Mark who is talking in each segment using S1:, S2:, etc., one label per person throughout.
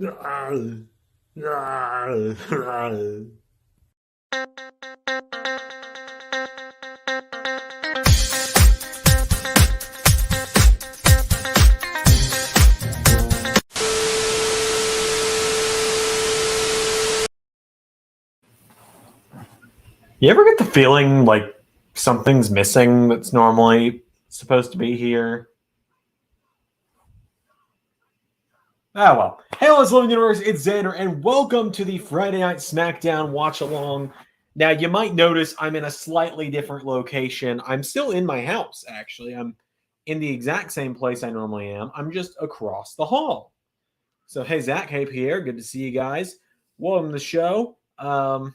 S1: You ever get the feeling like something's missing that's normally supposed to be here? Ah, well. Hey, let's live in the universe. It's Zander, and welcome to the Friday Night Smackdown watch along. Now, you might notice I'm in a slightly different location. I'm still in my house, actually. I'm in the exact same place I normally am. I'm just across the hall. So, hey, Zach. Hey, Pierre. Good to see you guys. Welcome to the show. Let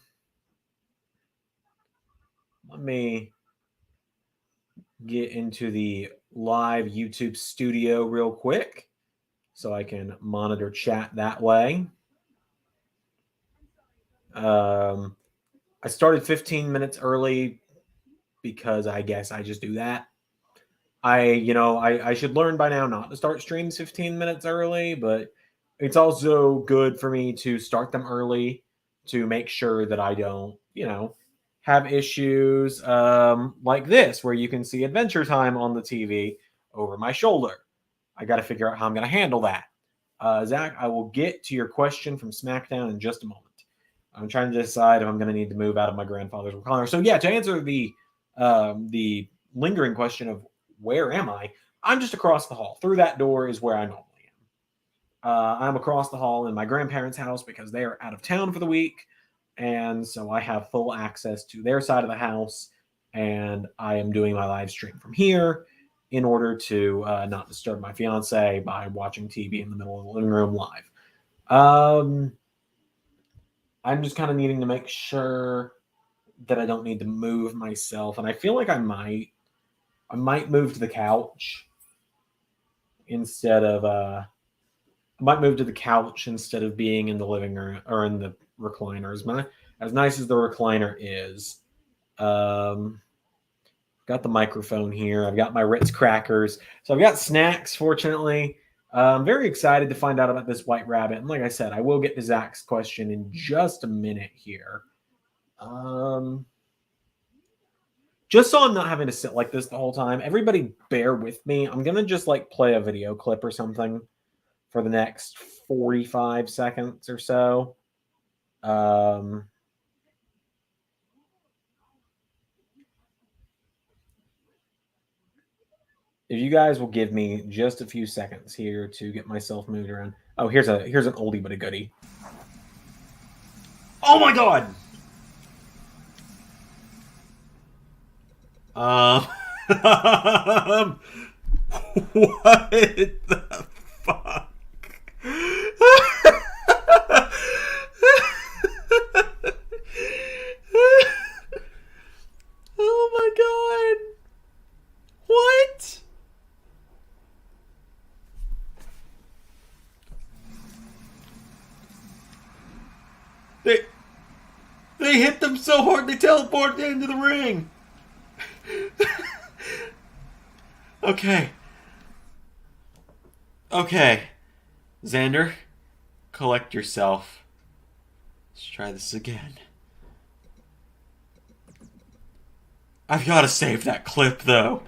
S1: me get into the live YouTube studio real quick so I can monitor chat that way. I started 15 minutes early because I guess I just do that. I should learn by now not to start streams 15 minutes early, but it's also good for me to start them early to make sure that I don't, have issues like this where you can see Adventure Time on the TV over my shoulder. I got to figure out how I'm going to handle that. Zach, I will get to your question from SmackDown in just a moment. I'm trying to decide if I'm going to need to move out of my grandfather's recliner. So yeah, to answer the lingering question of where am I, I'm just across the hall. Through that door is where I normally am. I'm across the hall in my grandparents' house because they are out of town for the week. And so I have full access to their side of the house, and I am doing my live stream from here in order to not disturb my fiance by watching TV in the middle of the living room live. I'm just kind of needing to make sure that I don't need to move myself, and I feel like I might move to the couch instead of being in the living room or in the recliners. As nice as the recliner is, got the microphone here. I've got my Ritz crackers, so I've got snacks. Fortunately, I'm very excited to find out about this White Rabbit. And like I said, I will get to Zach's question in just a minute here. Just so I'm not having to sit like this the whole time, everybody bear with me. I'm gonna just play a video clip or something for the next 45 seconds or so. If you guys will give me just a few seconds here to get myself moved around. Oh, here's an oldie but a goodie. Oh my god! What the fuck? Oh my god! What? They hit them so hard they teleported into the ring. Okay. Zander, collect yourself. Let's try this again. I've got to save that clip, though.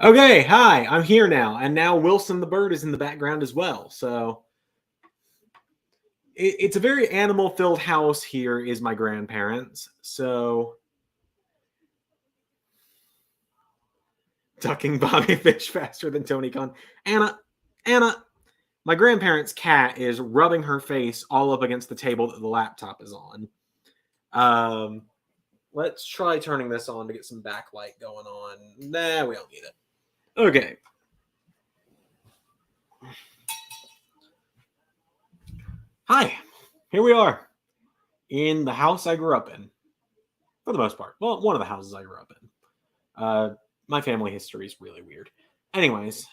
S1: Okay, hi, I'm here now. And now Wilson the bird is in the background as well. So it's a very animal-filled house here is my grandparents. So ducking Bobby Fish faster than Tony Khan. Anna, my grandparents' cat is rubbing her face all up against the table that the laptop is on. Let's try turning this on to get some backlight going on. Nah, we don't need it. Okay. Hi, here we are in the house I grew up in, for the most part. Well, one of the houses I grew up in. My family history is really weird. Anyways,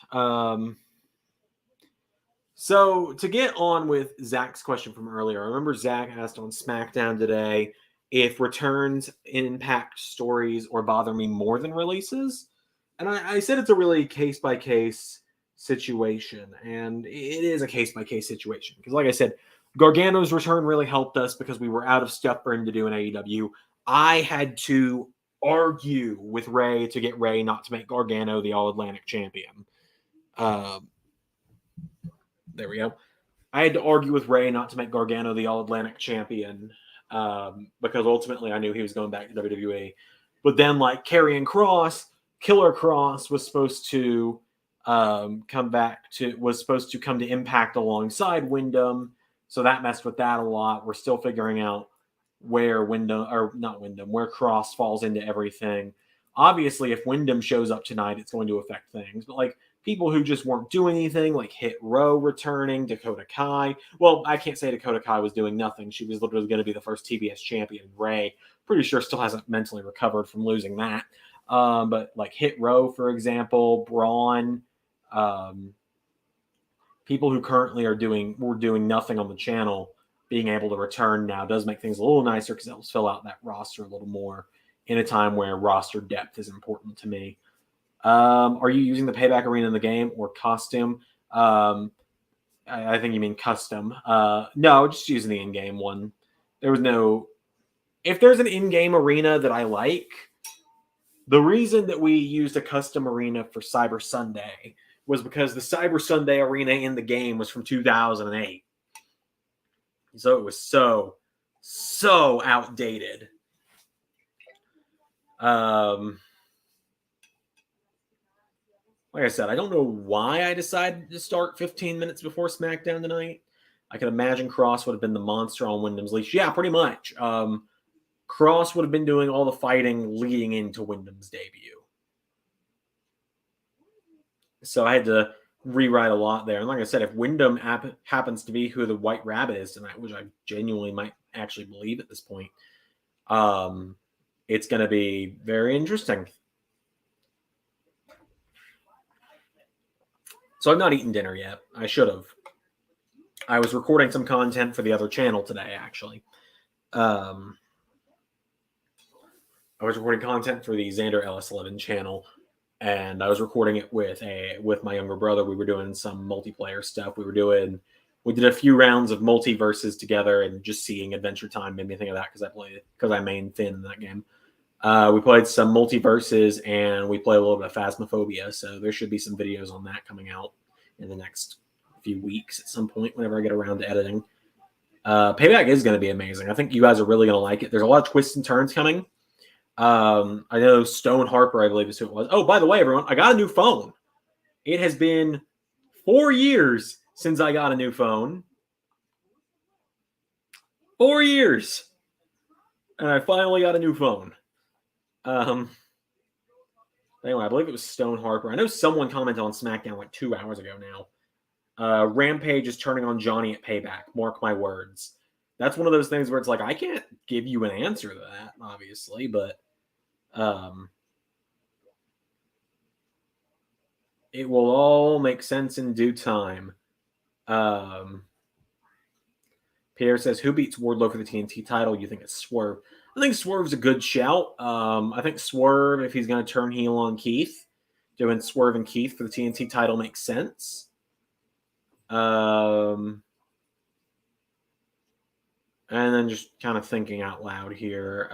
S1: so to get on with Zach's question from earlier, I remember Zach asked on SmackDown today if returns impact stories or bother me more than releases. And I said it's a really case-by-case situation, and it is a case-by-case situation. Because like I said, Gargano's return really helped us because we were out of stuff for him to do in AEW. I had to argue with Ray to get Ray not to make Gargano the All-Atlantic champion. There we go. I had to argue with Ray not to make Gargano the All-Atlantic champion because ultimately I knew he was going back to WWE. But then, like, Karrion Kross, Killer Kross was supposed to come to Impact alongside Wyndham. So that messed with that a lot. We're still figuring out where where Kross falls into everything. Obviously, if Wyndham shows up tonight, it's going to affect things. But like people who just weren't doing anything, like Hit Row returning, Dakota Kai. Well, I can't say Dakota Kai was doing nothing. She was literally going to be the first TBS champion. Ray, pretty sure, still hasn't mentally recovered from losing that. But like Hit Row, for example, Braun, people who currently were doing nothing on the channel, being able to return now does make things a little nicer because it will fill out that roster a little more in a time where roster depth is important to me. Are you using the Payback Arena in the game or costume? I think you mean custom. No, just using the in-game one. If there's an in-game arena that I like, the reason that we used a custom arena for Cyber Sunday was because the Cyber Sunday arena in the game was from 2008. So it was so outdated. Like I said, I don't know why I decided to start 15 minutes before SmackDown tonight. I can imagine Kross would have been the monster on Wyndham's leash. Yeah, pretty much. Kross would have been doing all the fighting leading into Wyndham's debut. So I had to rewrite a lot there. And like I said, if Wyndham happens to be who the White Rabbit is tonight, which I genuinely might actually believe at this point, it's going to be very interesting. So I've not eaten dinner yet. I should have. I was recording some content for the other channel today, actually. I was recording content for the Zander LS11 channel, and I was recording it with my younger brother. We were doing some multiplayer stuff. We did a few rounds of multiverses together, and just seeing Adventure Time made me think of that because I main Finn in that game. We played some multiverses, and we played a little bit of Phasmophobia, so there should be some videos on that coming out in the next few weeks at some point whenever I get around to editing. Payback is going to be amazing. I think you guys are really going to like it. There's a lot of twists and turns coming. I know Stone Harper, I believe is who it was. Oh, by the way, everyone, I got a new phone. It has been 4 years since I got a new phone. 4 years. And I finally got a new phone. Anyway, I believe it was Stone Harper. I know someone commented on SmackDown like 2 hours ago now. Rampage is turning on Johnny at Payback. Mark my words. That's one of those things where it's like, I can't give you an answer to that, obviously, but it will all make sense in due time. Pierre says, who beats Wardlow for the TNT title? You think it's Swerve? I think Swerve's a good shout. I think Swerve, if he's going to turn heel on Keith, doing Swerve and Keith for the TNT title makes sense. And then just kind of thinking out loud here.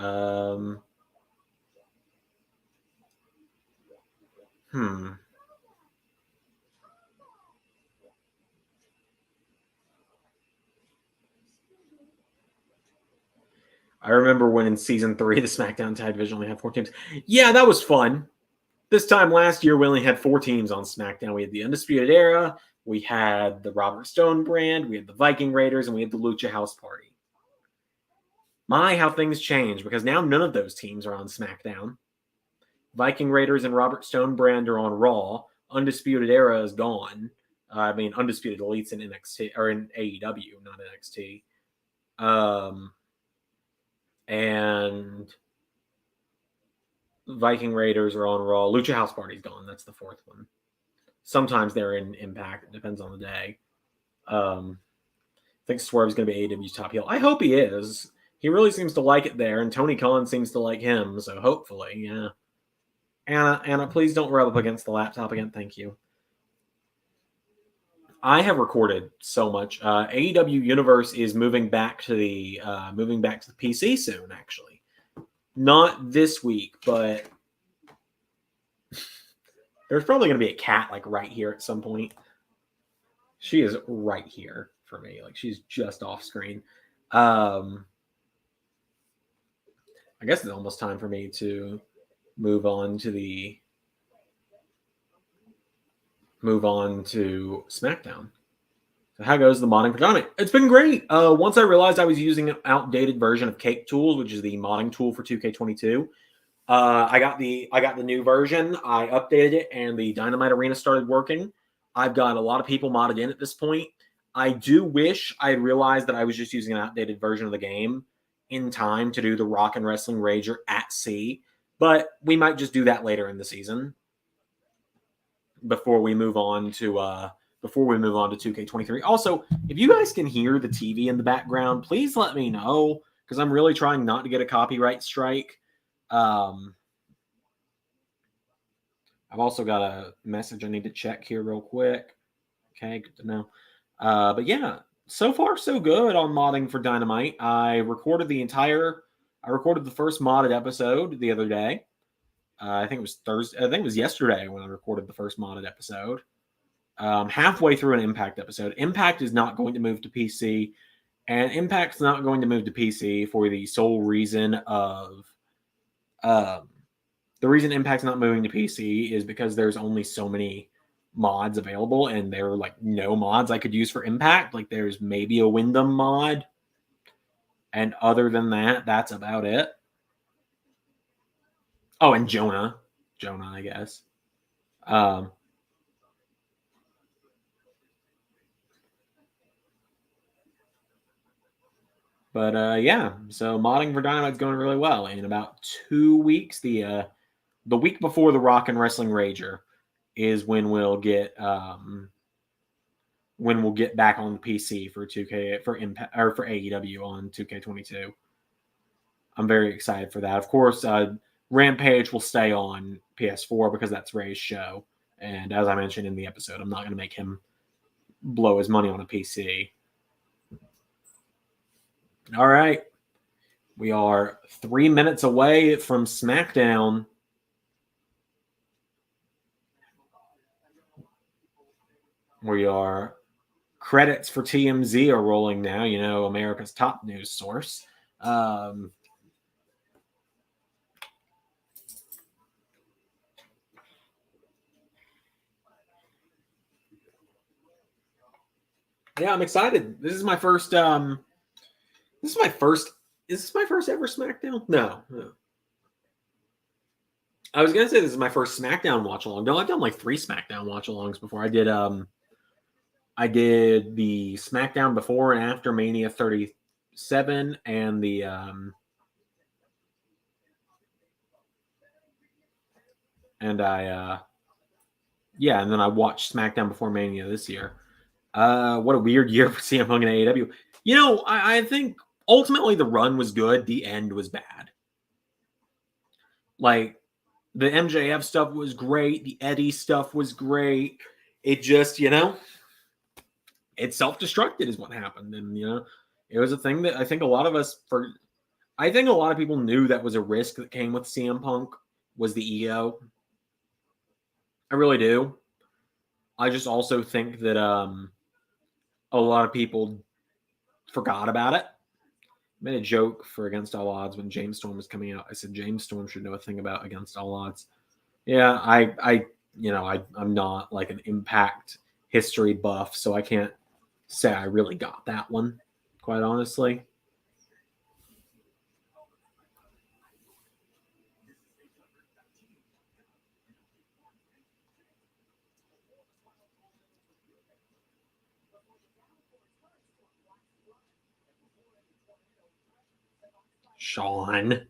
S1: I remember when in season 3, the SmackDown Tag Division only had 4 teams. Yeah, that was fun. This time last year, we only had 4 teams on SmackDown. We had the Undisputed Era, we had the Robert Stone brand, we had the Viking Raiders, and we had the Lucha House Party. My, how things change, because now none of those teams are on SmackDown. Viking Raiders and Robert Stone brand are on Raw. Undisputed Era is gone. Undisputed Elite's in NXT, or in AEW, not NXT. And Viking Raiders are on Raw. Lucha House Party's gone. That's the 4th one. Sometimes they're in Impact. It depends on the day. I think Swerve's going to be AEW's top heel. I hope he is. He really seems to like it there, and Tony Khan seems to like him, so hopefully, yeah. Anna, please don't rub up against the laptop again. Thank you. I have recorded so much. AEW Universe is moving back to the PC soon. Actually, not this week, but there's probably going to be a cat like right here at some point. She is right here for me. Like she's just off screen. I guess it's almost time for me to move on to SmackDown. So how goes the modding for Dynamite? It's been great. Once I realized I was using an outdated version of Cake Tools, which is the modding tool for 2K22, I got the new version. I updated it, and the Dynamite Arena started working. I've got a lot of people modded in at this point. I do wish I had realized that I was just using an outdated version of the game in time to do the Rock and Wrestling Rager at sea, but we might just do that later in the season before we move on to 2K23. Also, if you guys can hear the TV in the background, please let me know because I'm really trying not to get a copyright strike. I've also got a message I need to check here real quick. Okay, good to know. But yeah, so far so good on modding for Dynamite. I recorded the first modded episode the other day. I think it was Thursday. I think it was yesterday when I recorded the first modded episode. Halfway through an Impact episode. Impact is not going to move to PC, and Impact's not going to move to PC for the sole reason of the reason Impact's not moving to PC is because there's only so many mods available, and there are like no mods I could use for Impact. Like there's maybe a Wyndham mod, and other than that, that's about it. Oh, and Jonah, I guess. But yeah, so modding for Dynamite's going really well. In about 2 weeks, the week before the Rock and Wrestling Rager is when we'll get back on the PC for 2K for Impact or for AEW on 2K22. I'm very excited for that. Of course, Rampage will stay on PS4 because that's Ray's show, and as I mentioned in the episode, I'm not going to make him blow his money on a PC. All right. We are 3 minutes away from Smackdown. We are credits for TMZ are rolling now, America's top news source. Yeah, I'm excited. This is my first ever SmackDown? No. I was gonna say this is my first SmackDown watch along. No, I've done like 3 SmackDown watch alongs before. I did the SmackDown before and after Mania 37 and the and then I watched SmackDown before Mania this year. What a weird year for CM Punk and AEW. I think ultimately the run was good. The end was bad. Like the MJF stuff was great. The Eddie stuff was great. It just, it self-destructed is what happened. And, it was a thing that I think a lot of people knew that was a risk that came with CM Punk was the ego. I really do. I just also think that a lot of people forgot about it. I made a joke for Against All Odds when James Storm was coming out. I said James Storm should know a thing about Against All Odds. Yeah, I'm not like an Impact history buff, so I can't say I really got that one, quite honestly. Sean.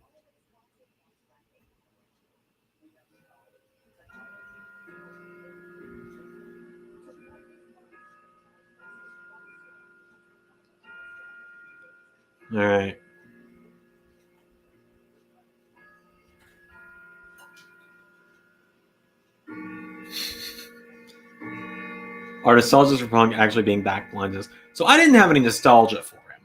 S1: All right. Our nostalgia for Punk actually being back blinds us. So I didn't have any nostalgia for him.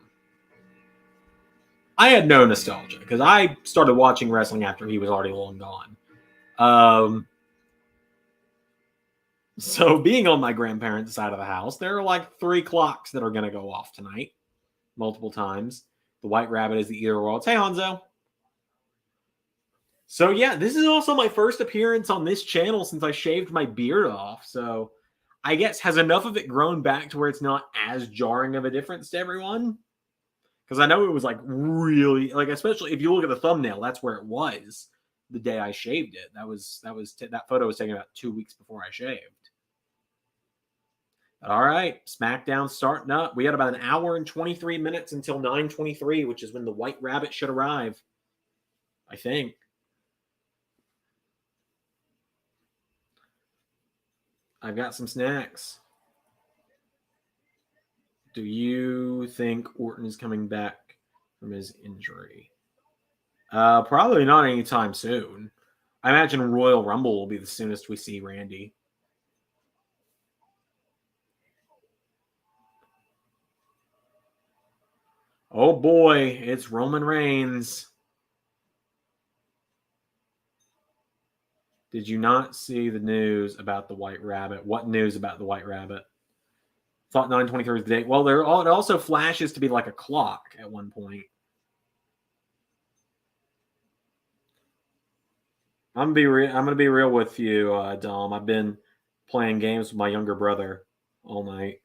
S1: I had no nostalgia because I started watching wrestling after he was already long gone. So being on my grandparents' side of the house, there are like 3 clocks that are going to go off tonight, multiple times. The White Rabbit is the Eater Worlds. Hey, Hanzo. So yeah, this is also my first appearance on this channel since I shaved my beard off. So I guess has enough of it grown back to where it's not as jarring of a difference to everyone? Because I know it was like really, like, especially if you look at the thumbnail, that's where it was the day I shaved it. That photo was taken about 2 weeks before I shaved. All right, Smackdown starting up. We had about an hour and 23 minutes until 9:23, which is when the White Rabbit should arrive, I think. I've got some snacks. Do you think Orton is coming back from his injury? Probably not anytime soon. I imagine Royal Rumble will be the soonest we see Randy. Oh boy, it's Roman Reigns. Did you not see the news about the White Rabbit? What news about the White Rabbit? Thought 9:23 is the date. Well, it also flashes to be like a clock at one point. I'm gonna be real with you, Dom. I've been playing games with my younger brother all night.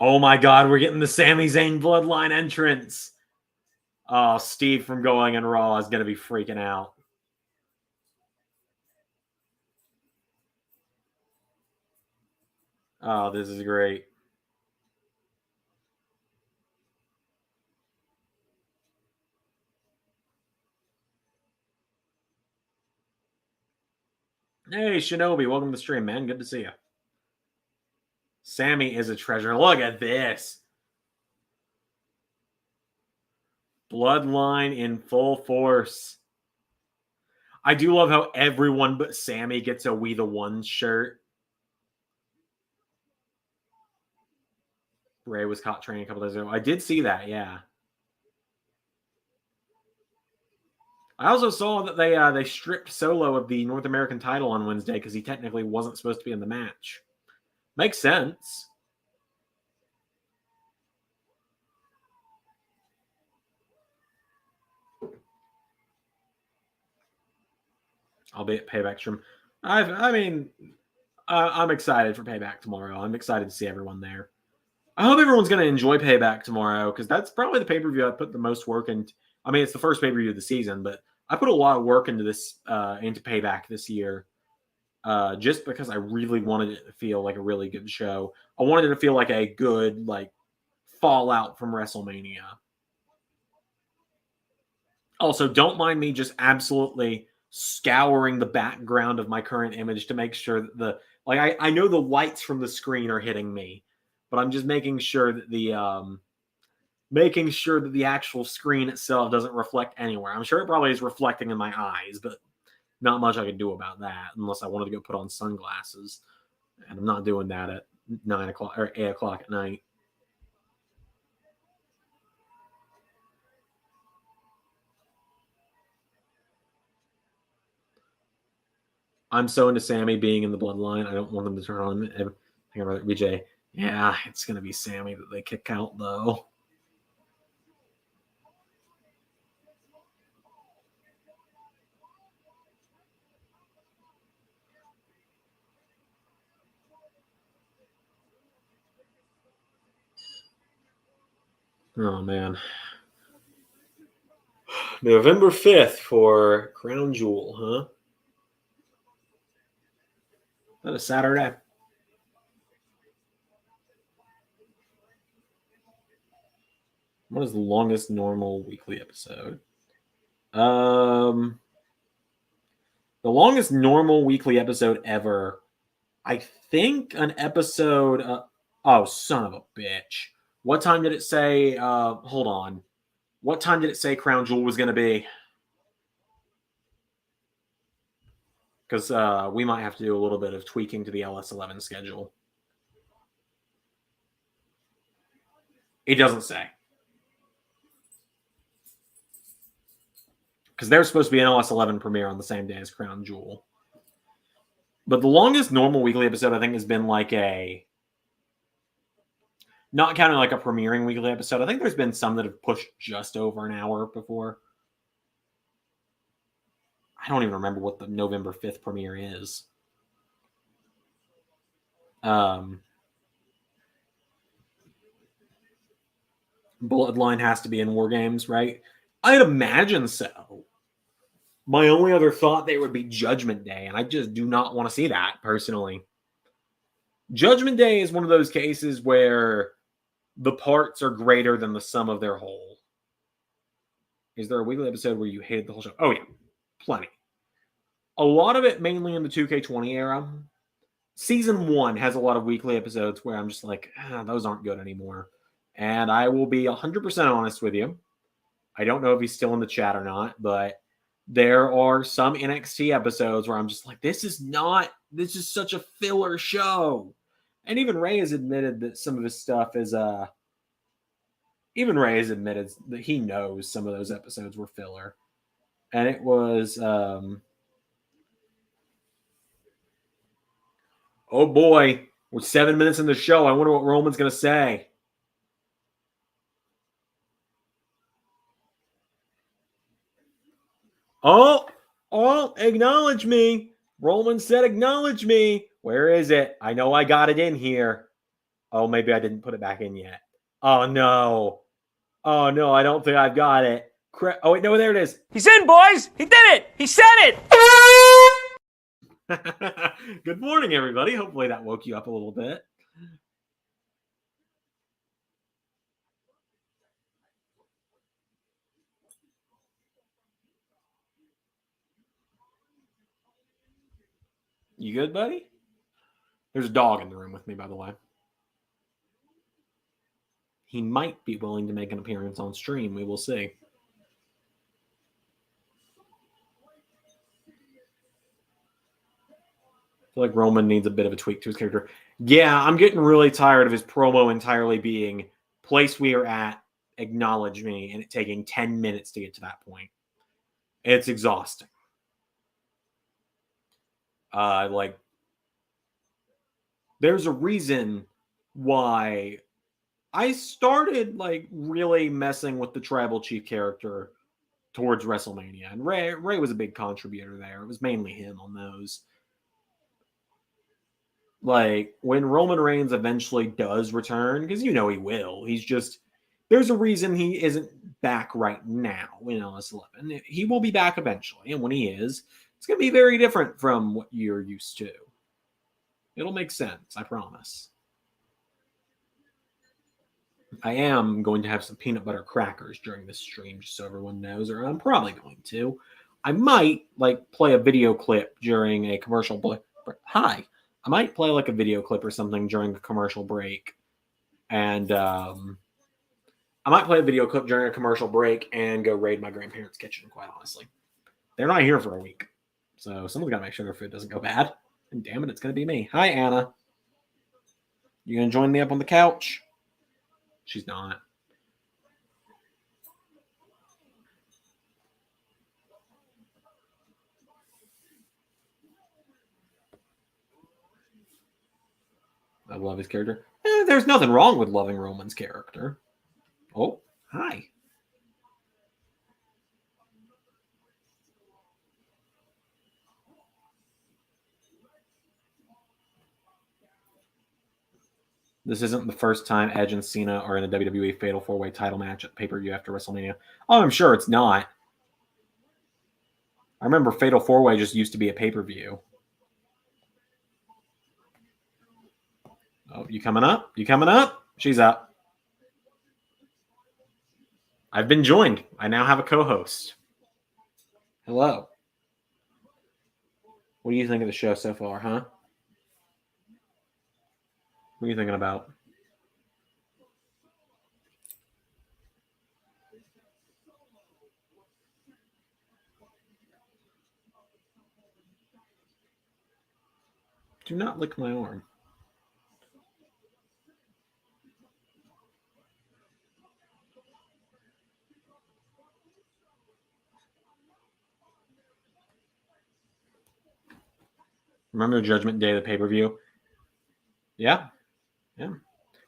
S1: Oh my God, we're getting the Sami Zayn bloodline entrance. Oh, Steve from Going in Raw is gonna be freaking out. Oh, this is great. Hey, Shinobi, welcome to the stream, man. Good to see you. Sammy is a treasure. Look at this. Bloodline in full force. I do love how everyone but Sammy gets a We the Ones shirt. Bray was caught training a couple days ago. I did see that, yeah. I also saw that they stripped Solo of the North American title on Wednesday because he technically wasn't supposed to be in the match. Makes sense. I'll be at Payback stream. I'm excited for Payback tomorrow. I'm excited to see everyone there. I hope everyone's going to enjoy Payback tomorrow because that's probably the pay-per-view I put the most work into. I mean, it's the first pay-per-view of the season, but I put a lot of work into this, into Payback this year, just because I really wanted it to feel like a really good show. I wanted it to feel like a good, like, fallout from WrestleMania. Also, don't mind me just absolutely scouring the background of my current image to make sure that I know the lights from the screen are hitting me, but I'm just making sure that the actual screen itself doesn't reflect anywhere. I'm sure it probably is reflecting in my eyes, but not much I can do about that unless I wanted to go put on sunglasses, and I'm not doing that at 9 o'clock or 8 o'clock at night. I'm so into Sammy being in the bloodline. I don't want them to turn on him. I think I'd rather BJ. Yeah, it's gonna be Sammy that they kick out though. Oh man. November 5th for Crown Jewel, huh? Is that a Saturday? What is the longest normal weekly episode? The longest normal weekly episode ever. I think an episode. Oh, son of a bitch! What time did it say? Hold on. What time did it say Crown Jewel was going to be? Because we might have to do a little bit of tweaking to the LS11 schedule. It doesn't say. Because there's supposed to be an LS11 premiere on the same day as Crown Jewel. But the longest normal weekly episode, I think, has been like a... Not counting like a premiering weekly episode. I think there's been some that have pushed just over an hour before. I don't even remember what the November 5th premiere is. Bloodline has to be in War Games, right? I'd imagine so. My only other thought there would be Judgment Day, and I just do not want to see that, personally. Judgment Day is one of those cases where the parts are greater than the sum of their whole. Is there a weekly episode where you hated the whole show? Oh, yeah. Plenty. A lot of it mainly in the 2K20 era. Season 1 has a lot of weekly episodes where I'm just like, those aren't good anymore. And I will be 100% honest with you. I don't know if he's still in the chat or not, but there are some NXT episodes where I'm just like, this is such a filler show. And even Ray has admitted that some of his stuff is, even Ray has admitted that he knows some of those episodes were filler. And it was, oh boy, we're 7 minutes in the show. I wonder what Roman's going to say. Oh, acknowledge me. Roman said acknowledge me. Where is it? I know I got it in here. Oh, maybe I didn't put it back in yet. Oh, no. Oh, no, I don't think I've got it. Oh, wait, no, there it is.
S2: He's in, boys. He did it. He said it.
S1: Good morning, everybody. Hopefully that woke you up a little bit. You good, buddy? There's a dog in the room with me, by the way. He might be willing to make an appearance on stream. We will see. I feel like Roman needs a bit of a tweak to his character. Yeah, I'm getting really tired of his promo entirely being place we are at, acknowledge me, and it taking 10 minutes to get to that point. It's exhausting. There's a reason why I started really messing with the tribal chief character towards WrestleMania, and Ray was a big contributor there. It was mainly him on those. When Roman Reigns eventually does return, because he will, there's a reason he isn't back right now in LS11. He will be back eventually, and when he is, it's going to be very different from what you're used to. It'll make sense, I promise. I am going to have some peanut butter crackers during this stream, just so everyone knows, or I'm probably going to. I might, play a video clip during a commercial break. Hi. I might play, a video clip or something during a commercial break. And, I might play a video clip during a commercial break and go raid my grandparents' kitchen, quite honestly. They're not here for a week. So someone's got to make sure their food doesn't go bad. And damn it, it's going to be me. Hi, Anna. You going to join me up on the couch? She's not. I love his character. There's nothing wrong with loving Roman's character. Oh, hi. This isn't the first time Edge and Cena are in a WWE Fatal 4-Way title match at pay-per-view after WrestleMania. Oh, I'm sure it's not. I remember Fatal 4-Way just used to be a pay-per-view. Oh, you coming up? You coming up? She's up. I've been joined. I now have a co-host. Hello. What do you think of the show so far, huh? What are you thinking about? Do not lick my arm. Remember Judgment Day, the pay-per-view? Yeah. Yeah.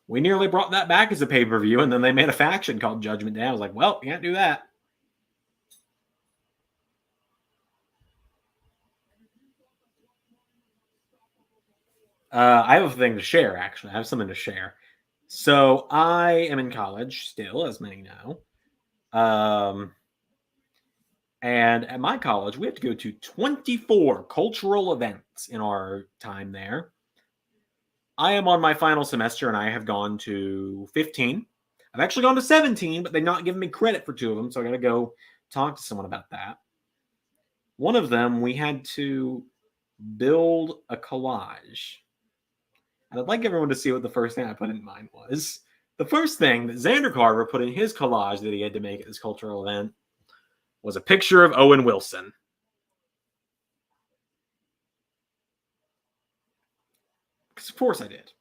S1: We nearly brought that back as a pay-per-view, and then they made a faction called Judgment Day. I was like, well, can't do that. I have a thing to share, actually. I have something to share. So I am in college still, as many know. And at my college, we have to go to 24 cultural events in our time there. I am on my final semester, and I have gone to 15. I've actually gone to 17, but they've not given me credit for 2 of them, so I got to go talk to someone about that. One of them, we had to build a collage. And I'd like everyone to see what the first thing I put in mine was. The first thing that Zander Carver put in his collage that he had to make at this cultural event was a picture of Owen Wilson. Because of course I did.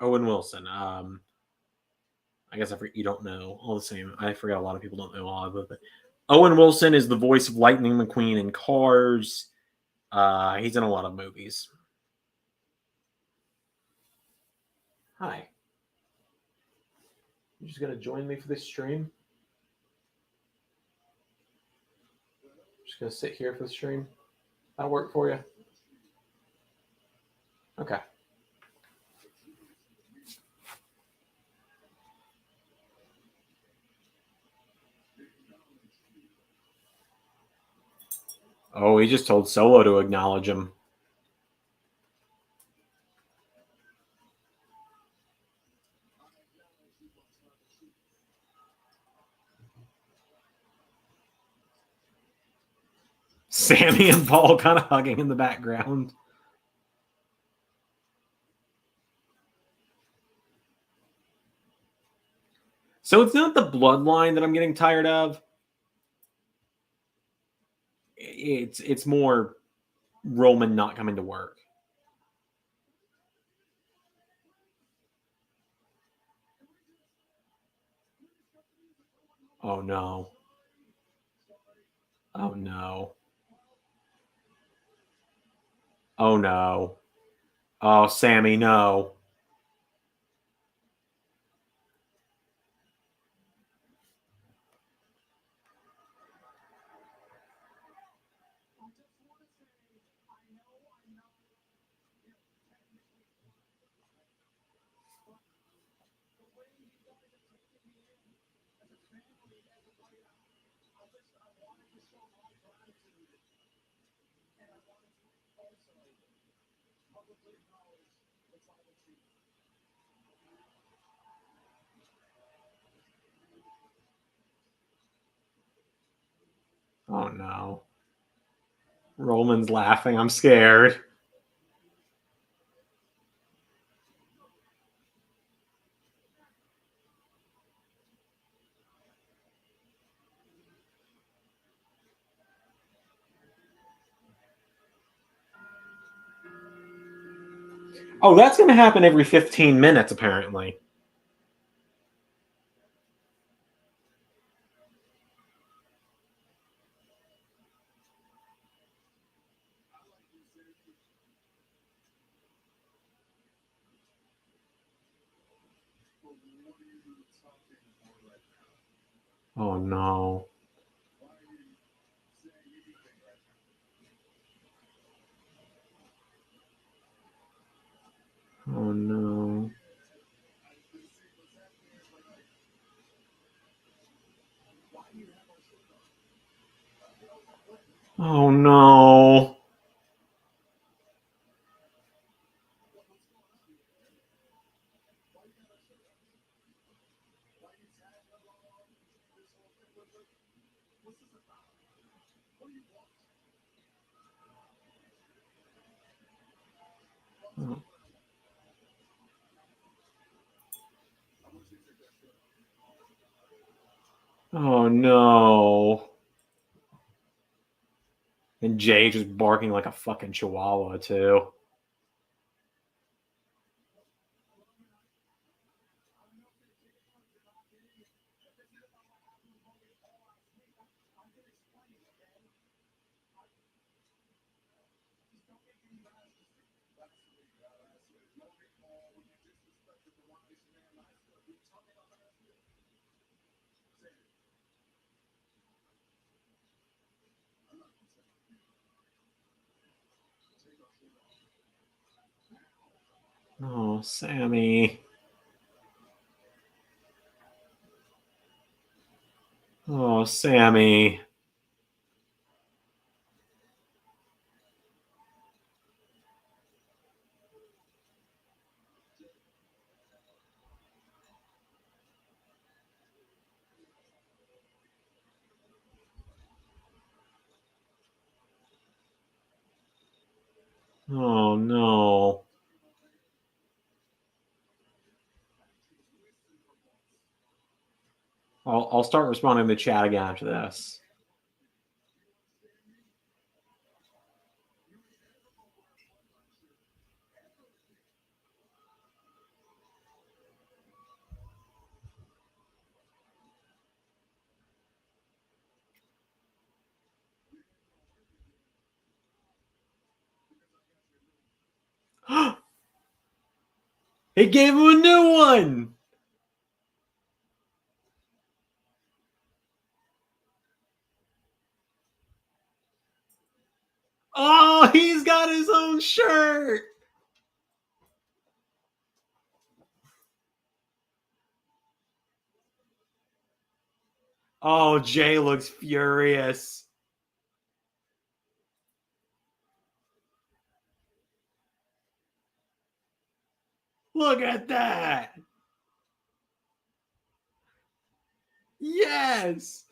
S1: Owen Wilson. I guess you don't know all the same. I forgot a lot of people don't know all of it. Owen Wilson is the voice of Lightning McQueen in Cars. He's in a lot of movies. Hi. You just gonna join me for this stream? Just gonna sit here for the stream? That'll work for you? Okay. Oh, he just told Solo to acknowledge him. Sammy and Paul kind of hugging in the background. So it's not the bloodline that I'm getting tired of. It's more Roman not coming to work. Oh no. Oh no. Oh no. Oh, Sammy, no. Oh no. Roman's laughing. I'm scared. Oh, that's going to happen every 15 minutes, apparently. Oh no. Oh no. Oh no. Oh no. And Jay just barking like a fucking chihuahua too. Oh, Sammy. Oh, Sammy. Oh no. I'll start responding to the chat again after this. He gave him a new one. Oh, he's got his own shirt. Oh, Jay looks furious. Look at that. Yes.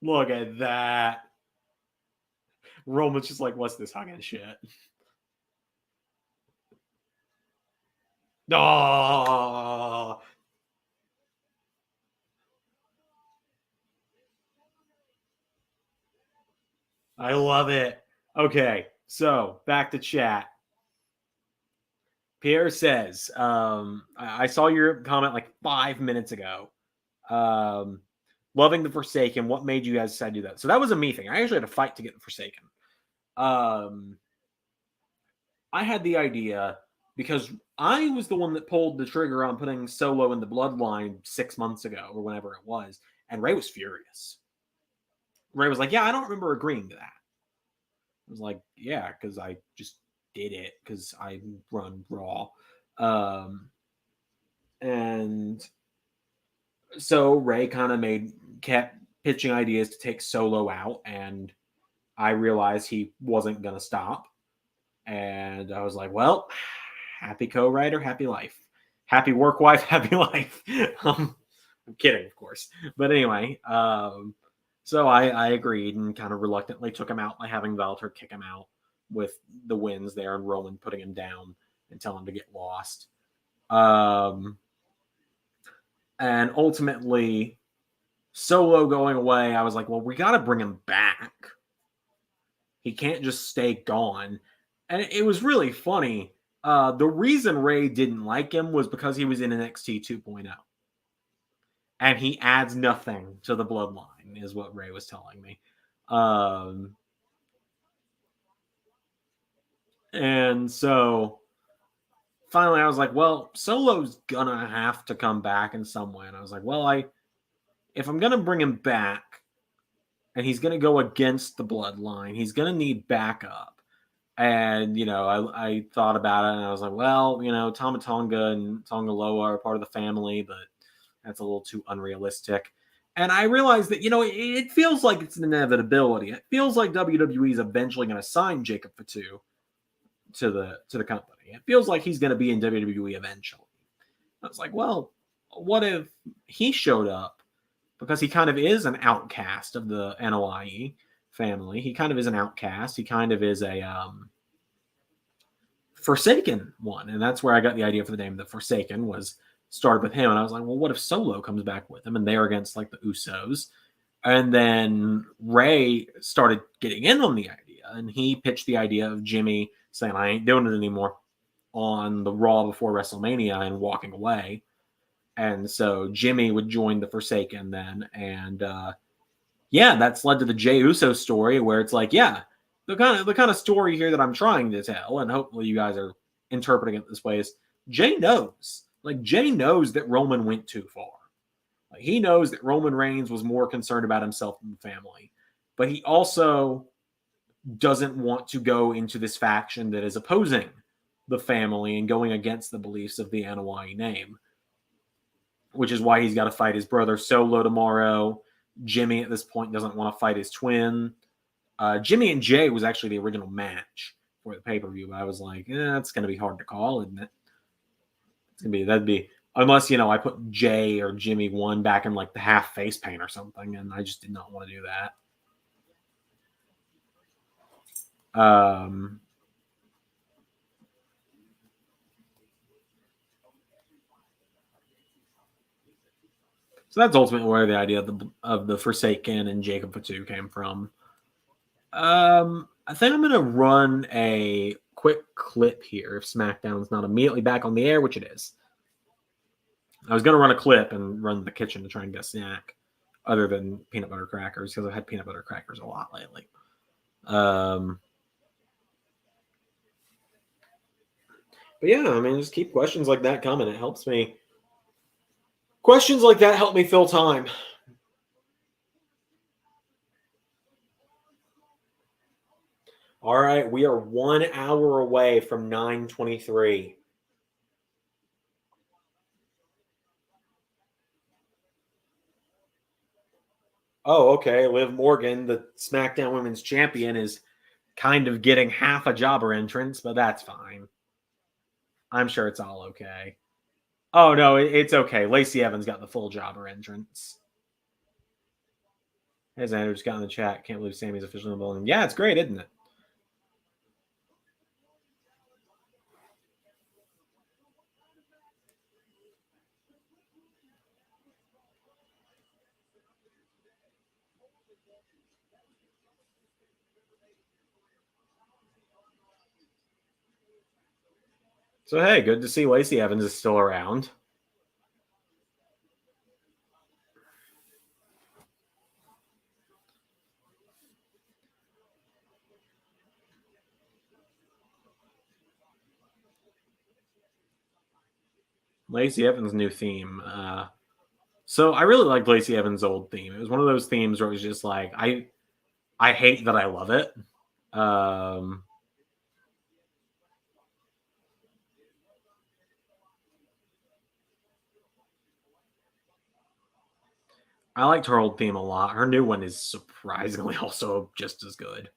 S1: Look at that. Roman's just like, what's this hugging shit? Oh, I love it. Okay, so back to chat. Pierre says, I saw your comment like 5 minutes ago. Loving the Forsaken. What made you guys decide to do that? So that was a me thing. I actually had to fight to get the Forsaken. I had the idea because I was the one that pulled the trigger on putting Solo in the Bloodline 6 months ago or whenever it was, and Ray was furious. Ray was like, "Yeah, I don't remember agreeing to that." I was like, "Yeah, because I just did it because I run Raw," and so Ray kind of kept pitching ideas to take Solo out, and I realized he wasn't gonna stop. And I was like, well, happy co-writer, happy life. Happy work wife, happy life. I'm kidding, of course. But anyway, so I agreed and kind of reluctantly took him out by having Valter kick him out with the wins there and Roman putting him down and telling him to get lost. And ultimately, Solo going away, I was like, well, we got to bring him back. He can't just stay gone. And it was really funny. The reason Ray didn't like him was because he was in NXT 2.0. And he adds nothing to the bloodline, is what Ray was telling me. And so finally I was like, well, Solo's gonna have to come back in some way. And I was like, well, if I'm gonna bring him back and he's gonna go against the bloodline, he's gonna need backup. And, I thought about it and I was like, well, Tama Tonga and Tonga Loa are part of the family, but that's a little too unrealistic. And I realized that, it feels like it's an inevitability. It feels like WWE is eventually going to sign Jacob Fatu to the company. It feels like he's going to be in WWE eventually. I was like, well, what if he showed up? Because he kind of is an outcast of the NOIE family. He kind of is an outcast. He kind of is a Forsaken one. And that's where I got the idea for the name. The Forsaken was started with him. And I was like, well, what if Solo comes back with him? And they're against like the Usos. And then Ray started getting in on the idea. And he pitched the idea of Jimmy saying, I ain't doing it anymore on the Raw before WrestleMania and walking away. And so Jimmy would join the Forsaken then. And that's led to the Jey Uso story where it's like, the kind of story here that I'm trying to tell, and hopefully you guys are interpreting it this way, is Jey knows. Like, Jey knows that Roman went too far. Like, he knows that Roman Reigns was more concerned about himself than the family. But he also doesn't want to go into this faction that is opposing the family and going against the beliefs of the NOI name, which is why he's got to fight his brother Solo tomorrow. Jimmy at this point doesn't want to fight his twin. Jimmy and Jay was actually the original match for the pay-per-view, but I was like, it's going to be hard to call, isn't it? That'd be, unless, I put Jay or Jimmy 1 back in like the half face paint or something, and I just did not want to do that. So that's ultimately where the idea of the Forsaken and Jacob Fatu came from. I think I'm going to run a quick clip here if SmackDown's not immediately back on the air, which it is. I was going to run a clip and run the kitchen to try and get a snack other than peanut butter crackers, because I've had peanut butter crackers a lot lately. But yeah, I mean, just keep questions like that coming. It helps me. Questions like that help me fill time. All right, we are 1 hour away from 9:23. Oh, okay. Liv Morgan, the SmackDown Women's Champion, is kind of getting half a jobber entrance, but that's fine. I'm sure it's all okay. Oh, no, it's okay. Lacey Evans got the full jobber entrance. Hey, Zander just got in the chat. Can't believe Sammy's officially in the building. Yeah, it's great, isn't it? So, hey, good to see Lacey Evans is still around. Lacey Evans' new theme. So I really liked Lacey Evans' old theme. It was one of those themes where it was just like, I hate that I love it. I liked her old theme a lot. Her new one is surprisingly also just as good.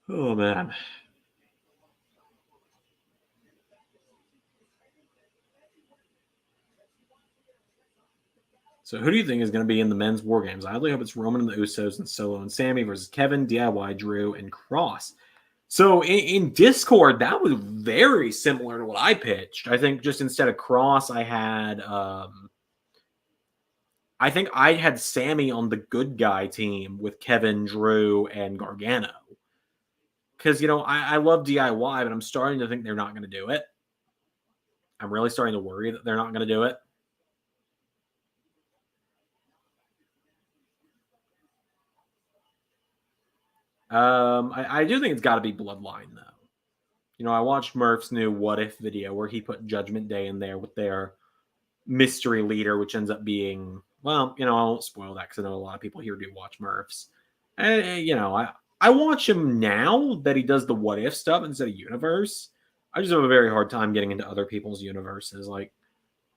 S1: Oh, man. So who do you think is going to be in the men's War Games? I really hope it's Roman and the Usos and Solo and Sammy versus Kevin, DIY, Drew, and Cross. So in Discord, that was very similar to what I pitched. I think just instead of Cross, I had Sammy on the good guy team with Kevin, Drew, and Gargano. Because, I love DIY, but I'm starting to think they're not going to do it. I'm really starting to worry that they're not going to do it. I do think it's got to be Bloodline, though. I watched Murph's new What If video where he put Judgment Day in there with their mystery leader, which ends up being, well, I won't spoil that because I know a lot of people here do watch Murph's. I watch him now that he does the What If stuff instead of Universe. I just have a very hard time getting into other people's universes. Like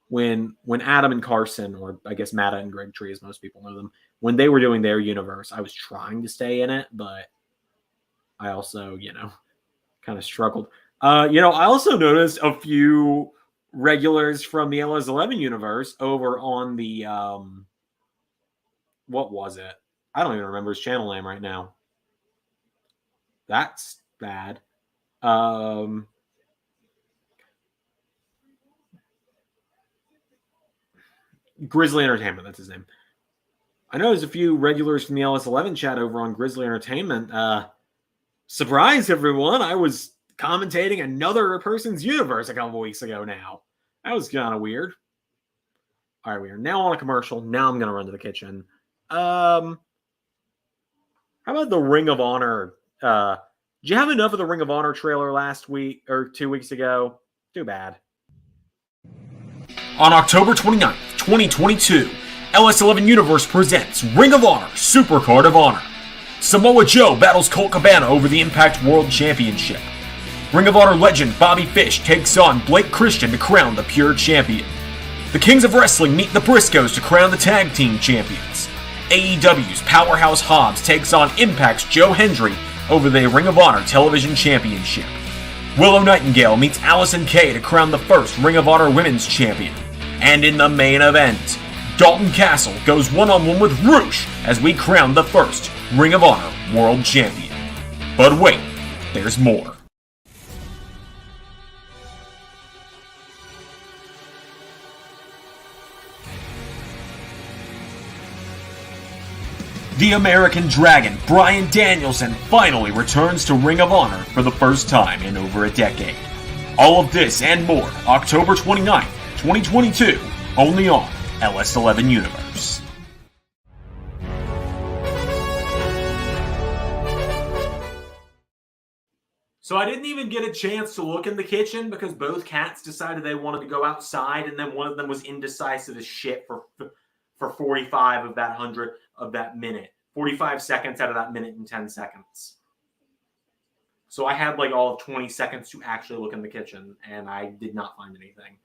S1: when Adam and Carson, or I guess Matta and Greg Tree, as most people know them, when they were doing their universe, I was trying to stay in it, but I also, kind of struggled. I also noticed a few regulars from the LS11 universe over on the, what was it? I don't even remember his channel name right now. That's bad. Grizzly Entertainment, that's his name. I know there's a few regulars from the LS11 chat over on Grizzly Entertainment. Surprise, everyone. I was commentating another person's universe a couple weeks ago now. That was kind of weird. All right, we are now on a commercial. Now I'm going to run to the kitchen. How about the Ring of Honor? Did you have enough of the Ring of Honor trailer last week or 2 weeks ago? Too bad.
S3: On October 29th, 2022, LS11 Universe presents Ring of Honor Supercard of Honor. Samoa Joe battles Colt Cabana over the Impact World Championship. Ring of Honor legend Bobby Fish takes on Blake Christian to crown the Pure Champion. The Kings of Wrestling meet the Briscoes to crown the Tag Team Champions. AEW's Powerhouse Hobbs takes on Impact's Joe Hendry over the Ring of Honor Television Championship. Willow Nightingale meets Allison Kay to crown the first Ring of Honor Women's Champion. And in the main event, Dalton Castle goes one-on-one with Roosh as we crown the first Ring of Honor World Champion. But wait, there's more. The American Dragon, Bryan Danielson, finally returns to Ring of Honor for the first time in over a decade. All of this and more, October 29th, 2022, only on LS11 Universe.
S1: So I didn't even get a chance to look in the kitchen because both cats decided they wanted to go outside, and then one of them was indecisive as shit for 45 of that 100 of that minute. 45 seconds out of that minute and 10 seconds. So I had like all of 20 seconds to actually look in the kitchen, and I did not find anything.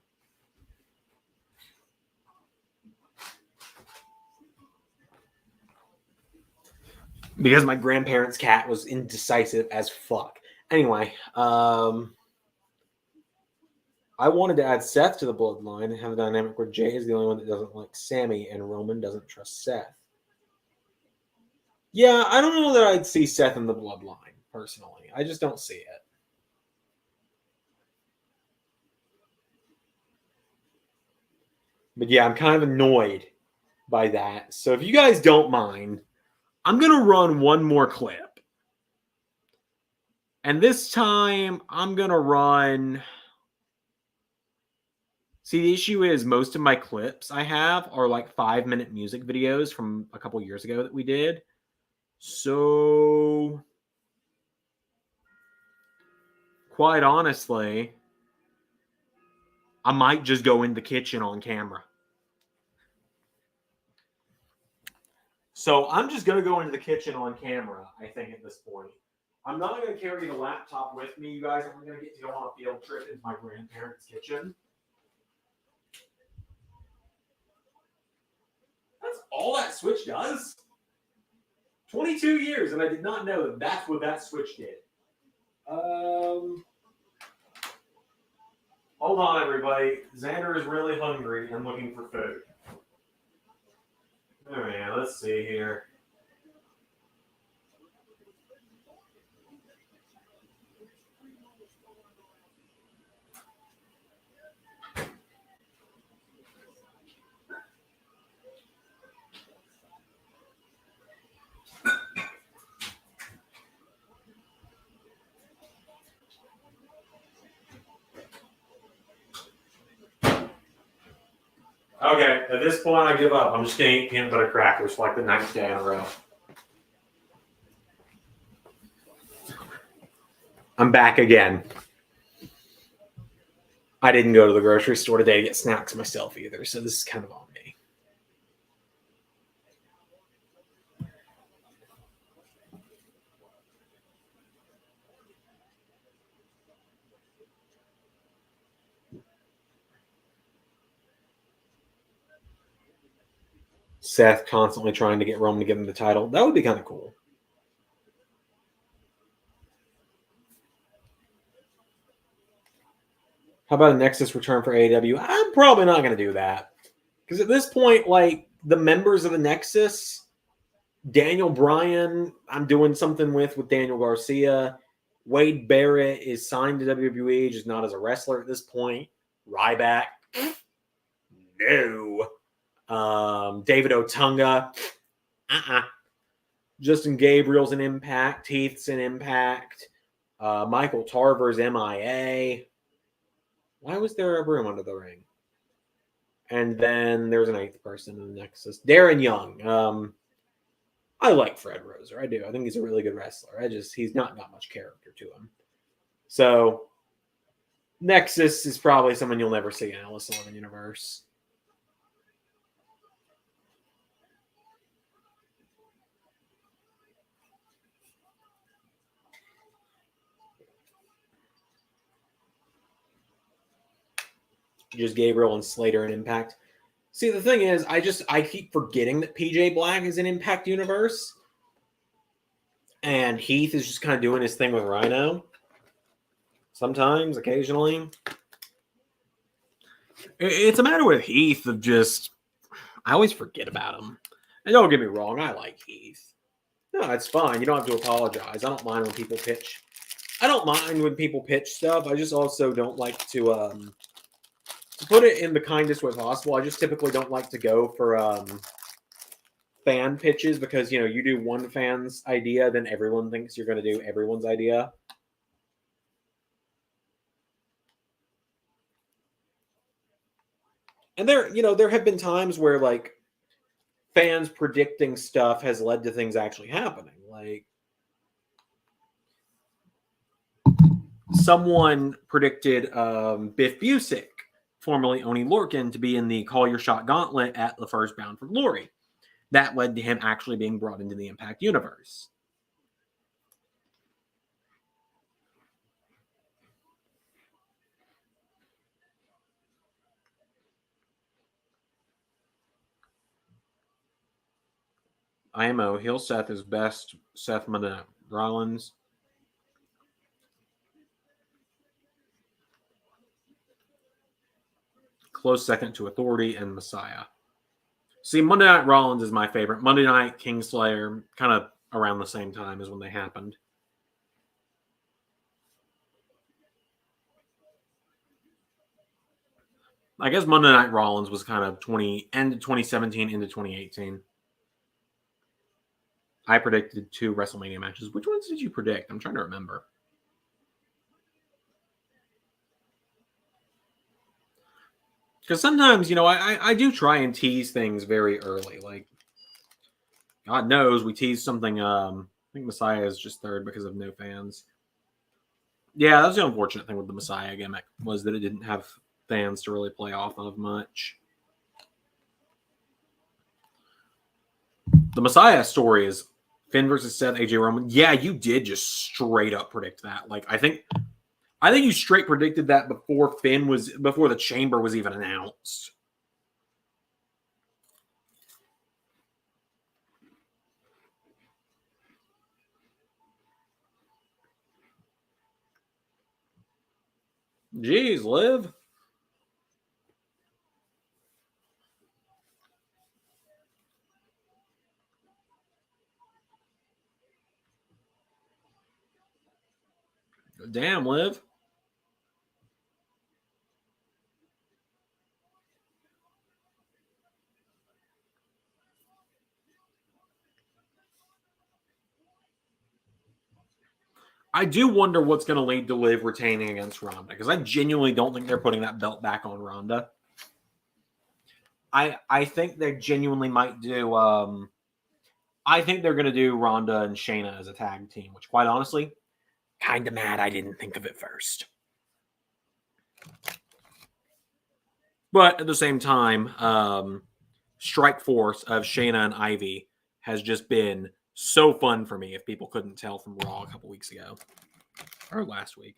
S1: Because my grandparents' cat was indecisive as fuck. Anyway, I wanted to add Seth to the bloodline and have a dynamic where Jay is the only one that doesn't like Sammy and Roman doesn't trust Seth. Yeah, I don't know that I'd see Seth in the bloodline, personally. I just don't see it. But yeah, I'm kind of annoyed by that. So if you guys don't mind, I'm going to run one more clip. And this time, I'm going to run... See, the issue is most of my clips I have are like 5-minute music videos from a couple years ago that we did. So, quite honestly, I might just go in the kitchen on camera. So I'm just going to go into the kitchen on camera, I think, at this point. I'm not going to carry the laptop with me, you guys. I'm going to get to go on a field trip into my grandparents' kitchen. That's all that switch does? 22 years, and I did not know that that's what that switch did. Hold on, everybody. Zander is really hungry and looking for food. All right, let's see here. Okay, at this point, I give up. I'm just going to eat peanut butter crackers for like the 9th day in a row. I'm back again. I didn't go to the grocery store today to get snacks myself either, so this is kind of on me. Seth constantly trying to get Roman to give him the title. That would be kind of cool. How about a Nexus return for AEW? I'm probably not going to do that. Because at this point, like, the members of the Nexus, Daniel Bryan, I'm doing something with Daniel Garcia. Wade Barrett is signed to WWE, just not as a wrestler at this point. Ryback, no. David Otunga, Justin Gabriel's an Impact. Heath's an Impact. Michael Tarver's MIA. Why was there a broom under the ring? And then there's an 8th person in the Nexus. Darren Young. I like Fred Roser. I do. I think he's a really good wrestler. He's not got much character to him. So, Nexus is probably someone you'll never see in LS11 Universe. Just Gabriel and Slater in Impact. See, the thing is, I keep forgetting that PJ Black is in Impact Universe. And Heath is just kind of doing his thing with Rhino. Sometimes, occasionally. It's a matter with Heath of just... I always forget about him. And don't get me wrong, I like Heath. No, it's fine. You don't have to apologize. I don't mind when people pitch. I don't mind when people pitch stuff. I just also don't like to put it in the kindest way possible. I just typically don't like to go for fan pitches because, you know, you do one fan's idea, then everyone thinks you're going to do everyone's idea. And there have been times where, like, fans predicting stuff has led to things actually happening. Like, someone predicted Biff Busick, formerly Oney Lorcan, to be in the Call Your Shot Gauntlet at the first Bound for Glory. That led to him actually being brought into the Impact Universe. IMO, heel Seth is best. Seth Monday Rollins. Close second to Authority and Messiah. See, Monday Night Rollins is my favorite. Monday Night Kingslayer, kind of around the same time as when they happened. I guess Monday Night Rollins was kind of end of 2017 into 2018. I predicted 2 WrestleMania matches. Which ones did you predict? I'm trying to remember. Because sometimes, you know, I do try and tease things very early. Like, God knows we teased something. I think Messiah is just 3rd because of no fans. Yeah, that's the unfortunate thing with the Messiah gimmick, was that it didn't have fans to really play off of much. The Messiah story is Finn versus Seth, AJ Roman. Yeah, you did just straight up predict that. Like, I think you straight predicted that before the Chamber was even announced. Jeez, Liv. Damn, Liv. I do wonder what's going to lead to Liv retaining against Ronda, because I genuinely don't think they're putting that belt back on Ronda. I think they genuinely might do. I think they're going to do Ronda and Shayna as a tag team, which, quite honestly, kind of mad I didn't think of it first. But at the same time, Strike Force of Shayna and Ivy has just been so fun for me, if people couldn't tell from Raw a couple weeks ago. Or last week.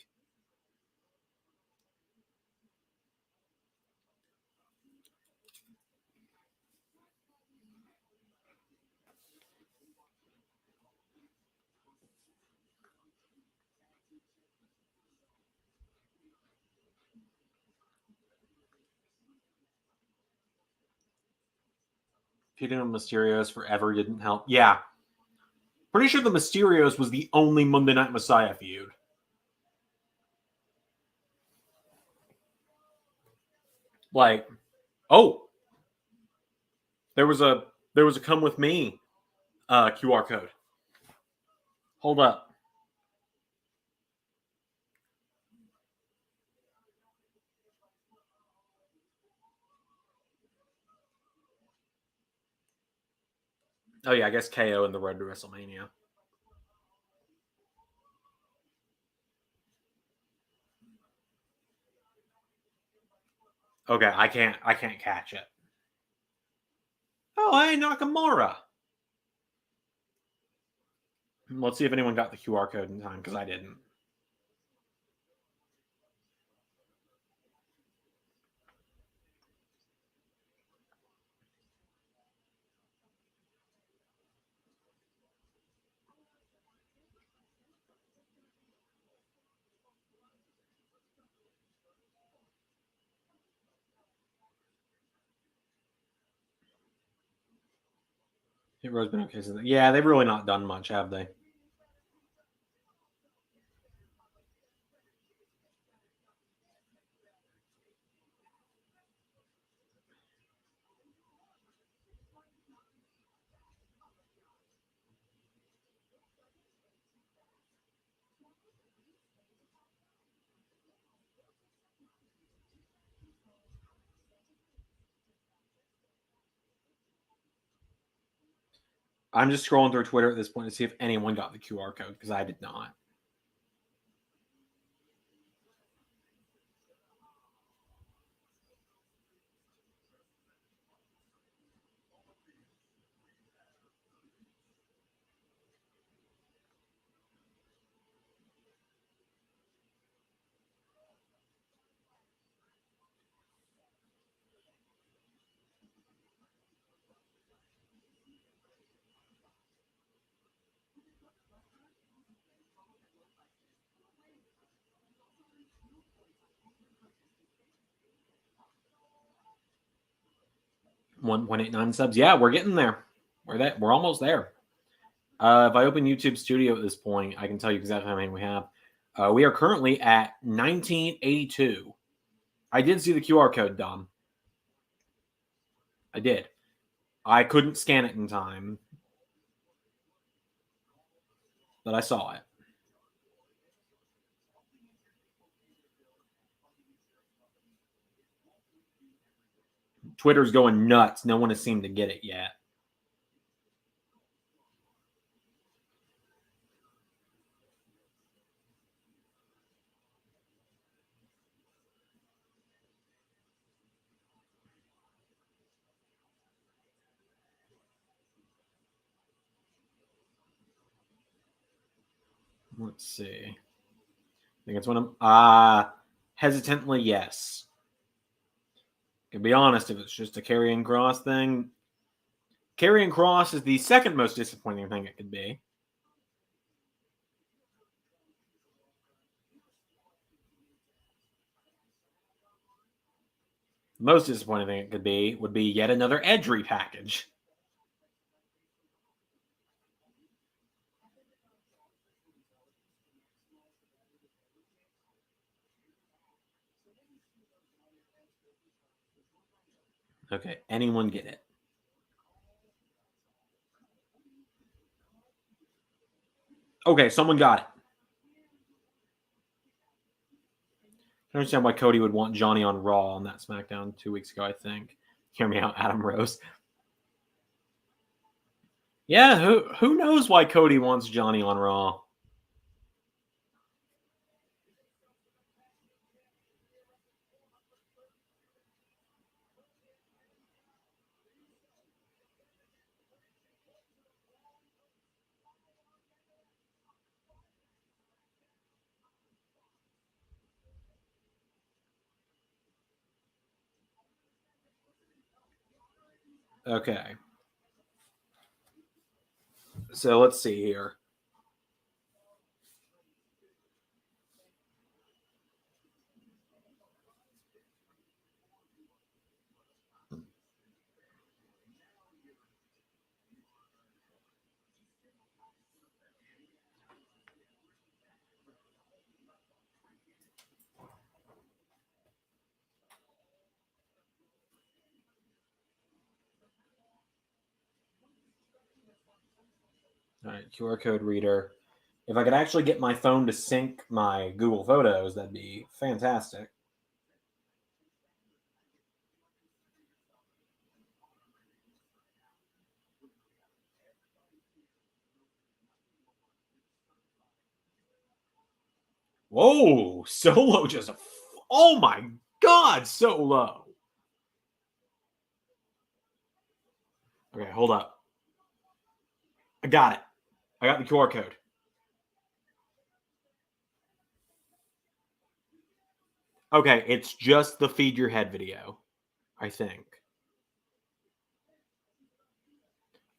S1: Feuding on Mysterios forever didn't help. Yeah. Pretty sure the Mysterios was the only Monday Night Messiah feud. Like, oh, there was a come with me QR code. Hold up. Oh yeah, I guess KO in the road to WrestleMania. Okay, I can't catch it. Oh, hey, Nakamura. Let's see if anyone got the QR code in time, because I didn't. Hero's been okay since. Yeah, they've really not done much, have they? I'm just scrolling through Twitter at this point to see if anyone got the QR code, because I did not. $1.89 subs. Yeah, we're getting there. We're almost there. If I open YouTube Studio at this point, I can tell you exactly how many we have. We are currently at 1982. I did see the QR code, Dom. I did. I couldn't scan it in time, but I saw it. Twitter's going nuts. No one has seemed to get it yet. Let's see. I think it's one of hesitantly, yes. To be honest, if it's just a Karrion Kross thing, Karrion Kross is the second most disappointing thing it could be. The most disappointing thing it could be would be yet another Edge repackage. Okay, anyone get it? Okay, someone got it. I understand why Cody would want Johnny on Raw on that SmackDown 2 weeks ago, I think. Hear me out, Adam Rose. Yeah, who knows why Cody wants Johnny on Raw? Okay. So let's see here. All right, QR code reader. If I could actually get my phone to sync my Google Photos, that'd be fantastic. Whoa, Solo just oh my God, Solo. Okay, hold up. I got it. I got the QR code. Okay, it's just the feed your head video, I think.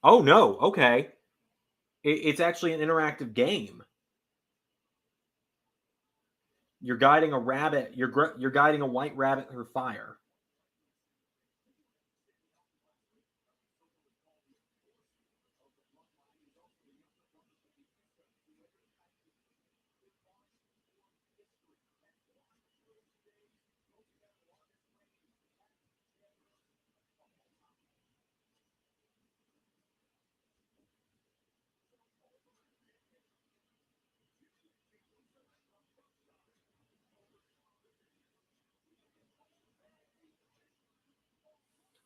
S1: Oh no, okay. It's actually an interactive game. You're guiding a rabbit. You're guiding a white rabbit through fire.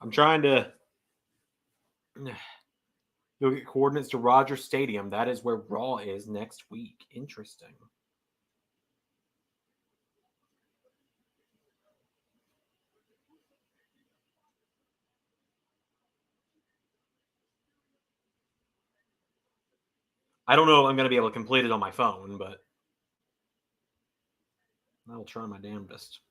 S1: I'm trying to. You'll get coordinates to Rogers Stadium. That is where Raw is next week. Interesting. I don't know if I'm going to be able to complete it on my phone, but I'll try my damnedest.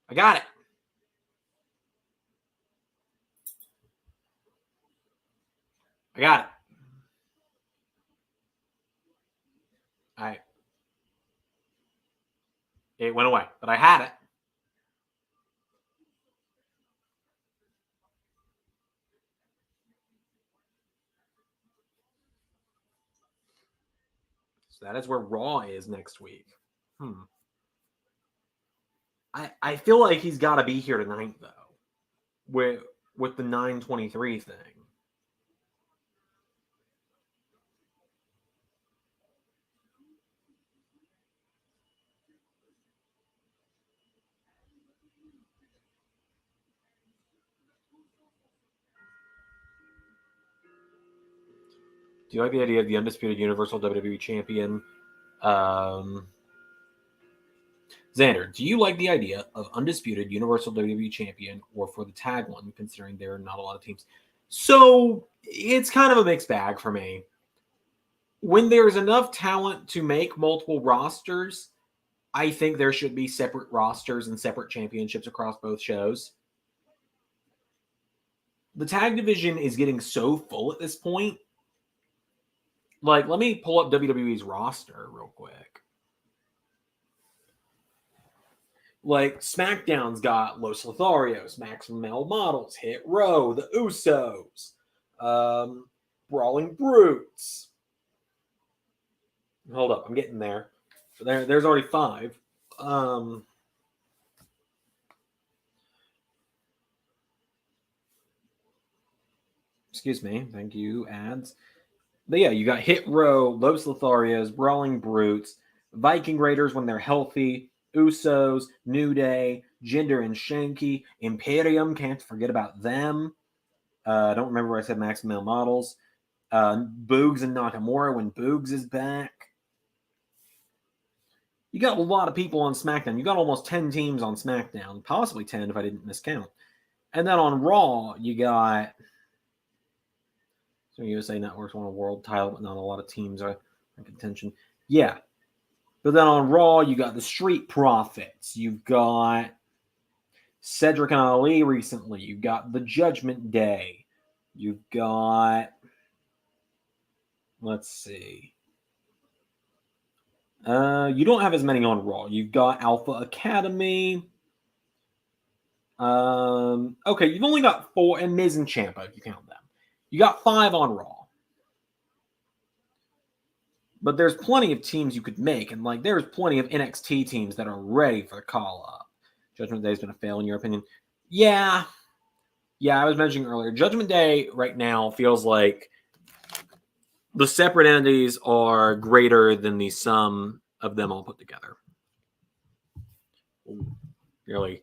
S1: I got it. I got it. It went away, but I had it. So that is where Raw is next week. I feel like he's got to be here tonight though, with the 9:23 thing. Do you like the idea of the undisputed Universal WWE Champion? Zander, do you like the idea of undisputed Universal WWE Champion or for the tag one, considering there are not a lot of teams? So it's kind of a mixed bag for me. When there's enough talent to make multiple rosters, I think there should be separate rosters and separate championships across both shows. The tag division is getting so full at this point. Like, let me pull up WWE's roster real quick. Like, SmackDown's got Los Lotharios, Maximum Male Models, Hit Row, The Usos, Brawling Brutes. Hold up, I'm getting there. There's already 5. Excuse me. Thank you, ads. But yeah, you got Hit Row, Los Lotharios, Brawling Brutes, Viking Raiders when they're healthy, Usos, New Day, Jinder and Shanky, Imperium, can't forget about them. I don't remember where I said Maximum Male Models. Boogs and Nakamura when Boogs is back. You got a lot of people on SmackDown. You got almost 10 teams on SmackDown, possibly 10 if I didn't miscount. And then on Raw, you got... So USA Network's won a world title, but not a lot of teams are in contention. Yeah. But then on Raw, you got the Street Profits. You've got Cedric and Ali recently. You've got the Judgment Day. You've got... Let's see. You don't have as many on Raw. You've got Alpha Academy. Okay, you've only got 4, and Miz and Ciampa, if you count them. You got 5 on Raw. But there's plenty of teams you could make, and like there's plenty of NXT teams that are ready for the call-up. Judgment Day's been a fail, in your opinion? Yeah, I was mentioning earlier, Judgment Day right now feels like the separate entities are greater than the sum of them all put together. Ooh, nearly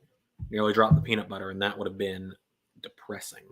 S1: dropped the peanut butter, and that would have been depressing.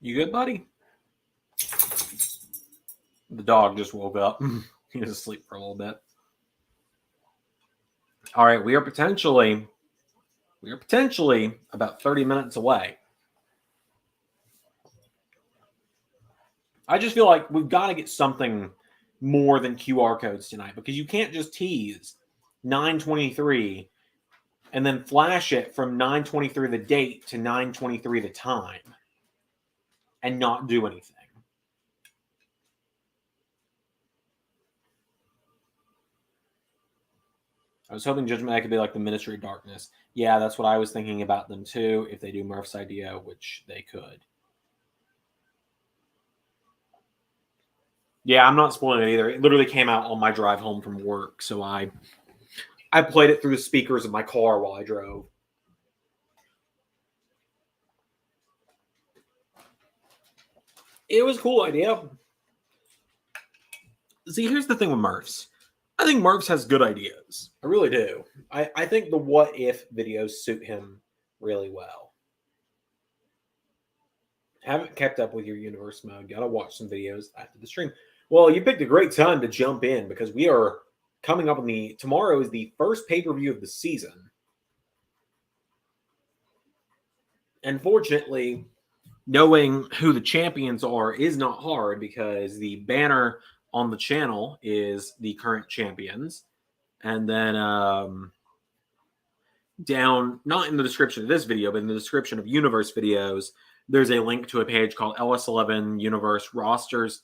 S1: You good, buddy? The dog just woke up. He was asleep for a little bit. All right, we are potentially about 30 minutes away. I just feel like we've got to get something more than QR codes tonight, because you can't just tease 9:23 and then flash it from 9:23 the date to 9:23 the time and not do anything. I was hoping Judgment Day could be like the Ministry of Darkness. Yeah, that's what I was thinking about them too, if they do Murph's idea, which they could. Yeah, I'm not spoiling it either. It literally came out on my drive home from work, so I played it through the speakers of my car while I drove. It was a cool idea. See, here's the thing with Murph's. I think Murph's has good ideas. I really do. I think the what if videos suit him really well. Haven't kept up with your universe mode. Gotta watch some videos after the stream. Well, you picked a great time to jump in, because we are coming up on tomorrow is the first pay-per-view of the season. And fortunately, knowing who the champions are is not hard, because the banner on the channel is the current champions. And then down, not in the description of this video, but in the description of Universe videos, there's a link to a page called LS11 Universe Rosters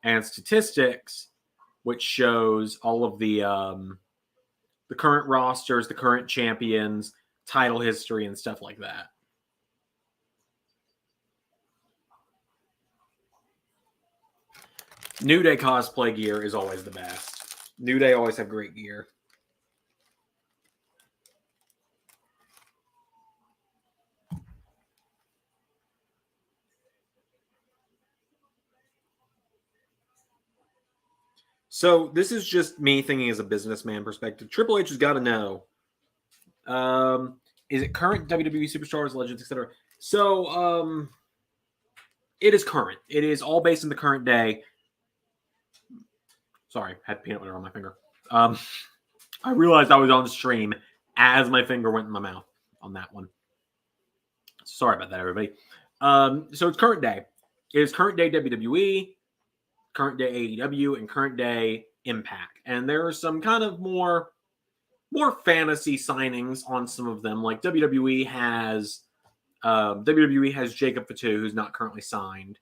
S1: and Statistics, which shows all of the current rosters, the current champions, title history, and stuff like that. New Day cosplay gear is always the best. New Day always have great gear. So this is just me thinking as a businessman perspective. Triple H has got to know. Is it current WWE superstars, legends, etc.? So it is current. It is all based on the current day. Sorry, had peanut butter on my finger. I realized I was on the stream as my finger went in my mouth on that one. Sorry about that, everybody. So it's current day. It is current day WWE, current day AEW, and current day Impact. And there are some kind of more fantasy signings on some of them. Like WWE has Jacob Fatu, who's not currently signed.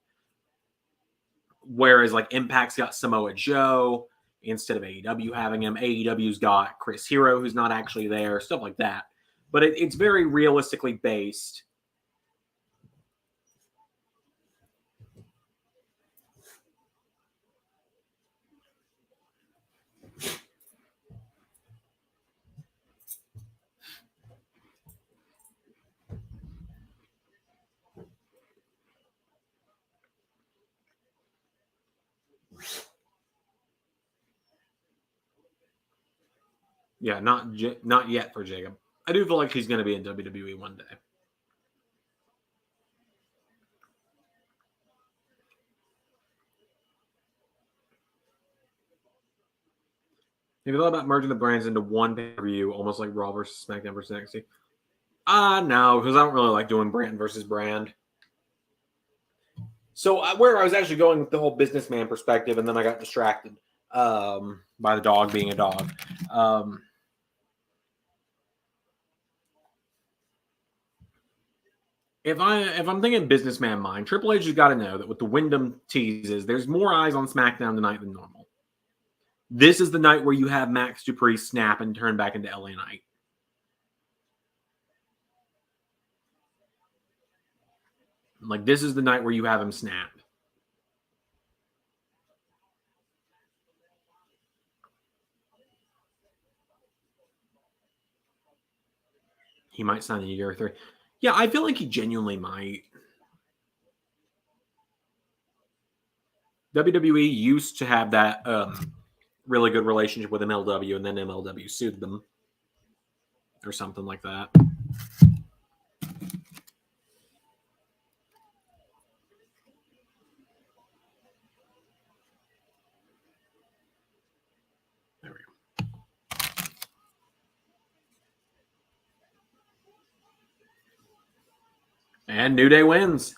S1: Whereas like Impact's got Samoa Joe instead of AEW having him. AEW's got Chris Hero, who's not actually there, stuff like that. But it's very realistically based. Yeah, not yet for Jacob. I do feel like he's going to be in WWE one day. Have you thought about merging the brands into one pay-per-view, almost like Raw versus SmackDown versus NXT? No, because I don't really like doing brand versus brand. So where I was actually going with the whole businessman perspective, and then I got distracted by the dog being a dog. If I'm thinking businessman mind, Triple H has got to know that with the Wyndham teases, there's more eyes on SmackDown tonight than normal. This is the night where you have Max Dupree snap and turn back into LA Knight. Like, this is the night where you have him snap. He might sign a year 3. Yeah, I feel like he genuinely might. WWE used to have that really good relationship with MLW, and then MLW sued them or something like that. There we go. And New Day wins.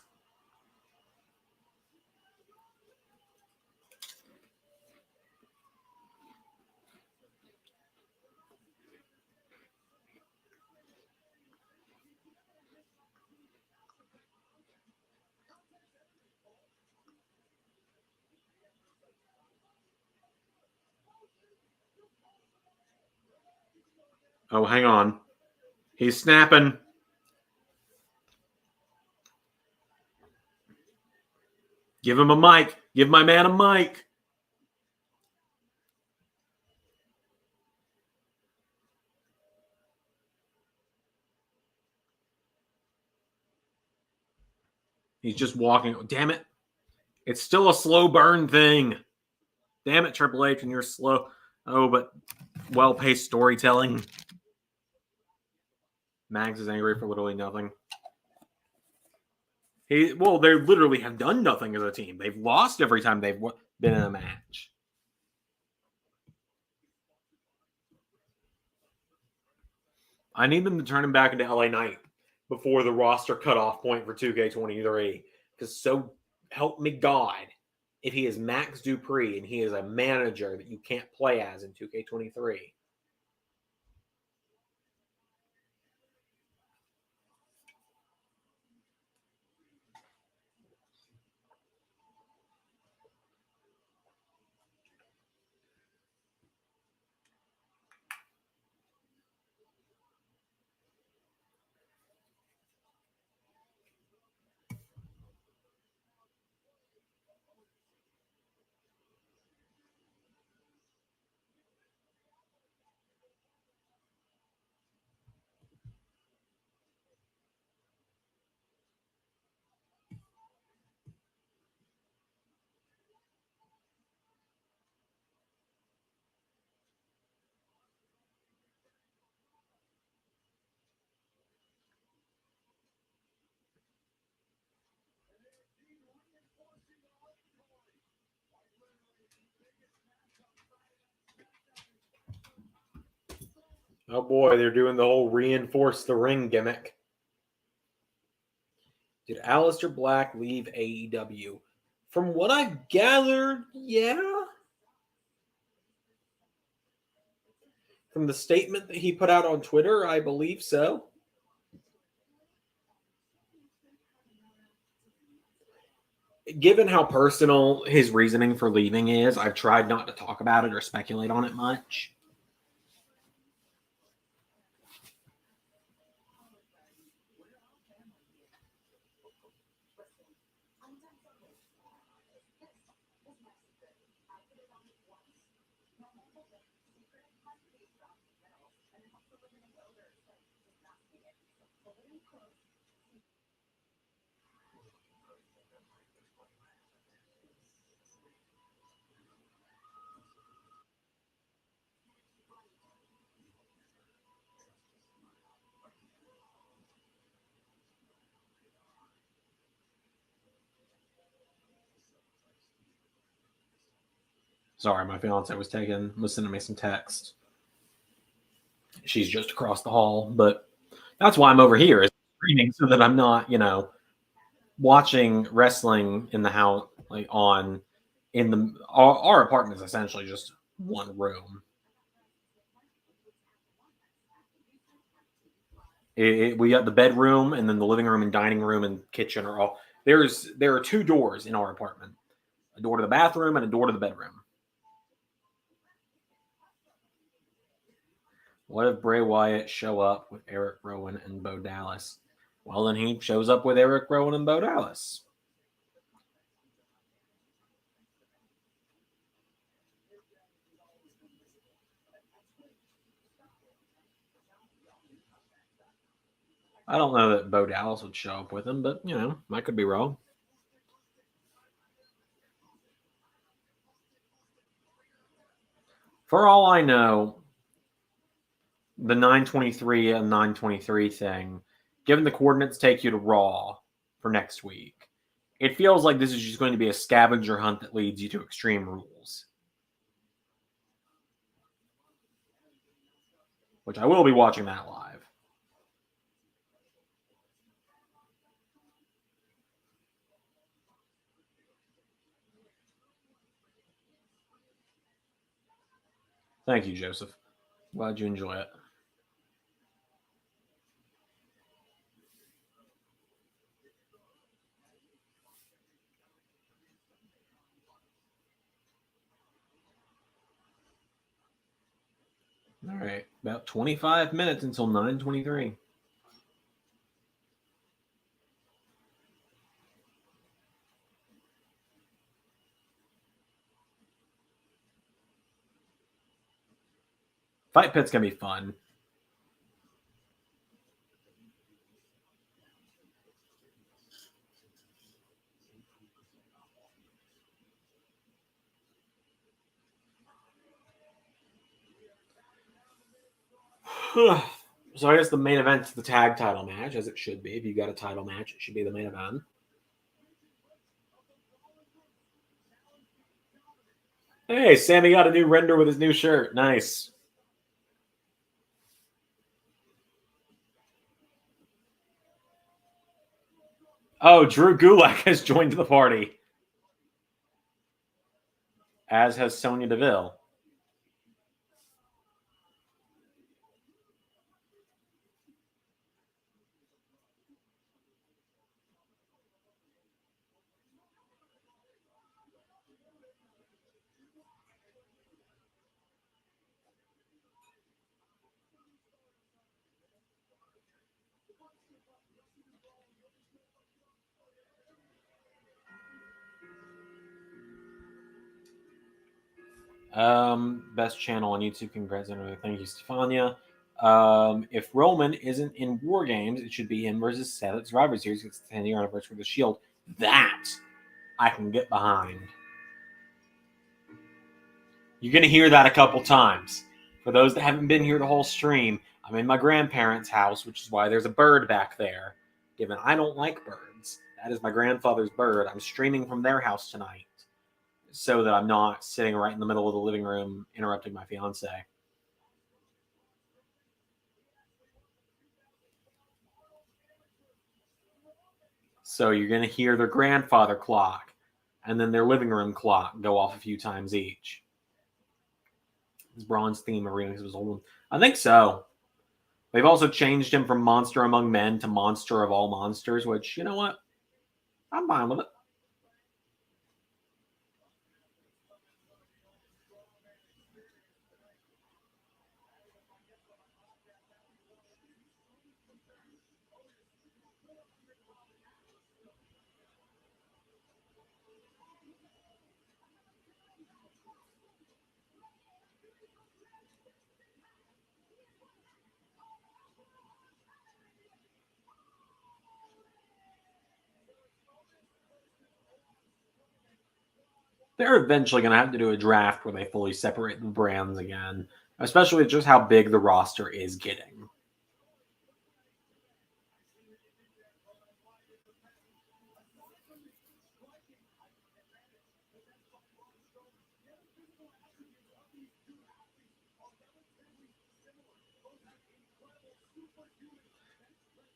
S1: Oh, hang on. He's snapping. Give him a mic. Give my man a mic. He's just walking. Damn it. It's still a slow burn thing. Damn it, Triple H, and you're slow. Oh, but well-paced storytelling. Max is angry for literally nothing. They literally have done nothing as a team. They've lost every time they've been in a match. I need them to turn him back into LA Knight before the roster cutoff point for 2K23. Because so help me God, if he is Max Dupree and he is a manager that you can't play as in 2K23. Oh boy, they're doing the whole reinforce the ring gimmick. Did Aleister Black leave AEW? From what I've gathered, yeah. From the statement that he put out on Twitter, I believe so. Given how personal his reasoning for leaving is, I've tried not to talk about it or speculate on it much. Sorry, my fiance was sending me some text. She's just across the hall, but that's why I'm over here is screaming so that I'm not, watching wrestling in the house, like our apartment is essentially just one room. We got the bedroom, and then the living room and dining room and kitchen are all there are two doors in our apartment, a door to the bathroom and a door to the bedroom. What if Bray Wyatt show up with Eric Rowan and Bo Dallas? Well, then he shows up with Eric Rowan and Bo Dallas. I don't know that Bo Dallas would show up with him, but, I could be wrong. For all I know, the 923 and 923 thing, given the coordinates take you to Raw for next week, it feels like this is just going to be a scavenger hunt that leads you to Extreme Rules. Which I will be watching that live. Thank you, Joseph. Glad you enjoy it. All right, about 25 minutes until 9:23. Fight Pit's going to be fun. So I guess the main event is the tag title match, as it should be. If you got a title match, it should be the main event. Hey, Sammy got a new render with his new shirt. Nice. Oh, Drew Gulak has joined the party. As has Sonya Deville. Best channel on YouTube. Congrats on everything. Thank you, Stefania. If Roman isn't in War Games, it should be him versus Seth at Survivor Series. It's the 10-year anniversary of the Shield. That I can get behind. You're going to hear that a couple times. For those that haven't been here the whole stream, I'm in my grandparents' house, which is why there's a bird back there. Given I don't like birds, that is my grandfather's bird. I'm streaming from their house tonight so that I'm not sitting right in the middle of the living room interrupting my fiance. So you're going to hear their grandfather clock and then their living room clock go off a few times each. It's Braun's theme of remix of his old one. I think so. They've also changed him from Monster Among Men to Monster of All Monsters, which, you know what? I'm fine with it. They're eventually going to have to do a draft where they fully separate the brands again, especially with just how big the roster is getting.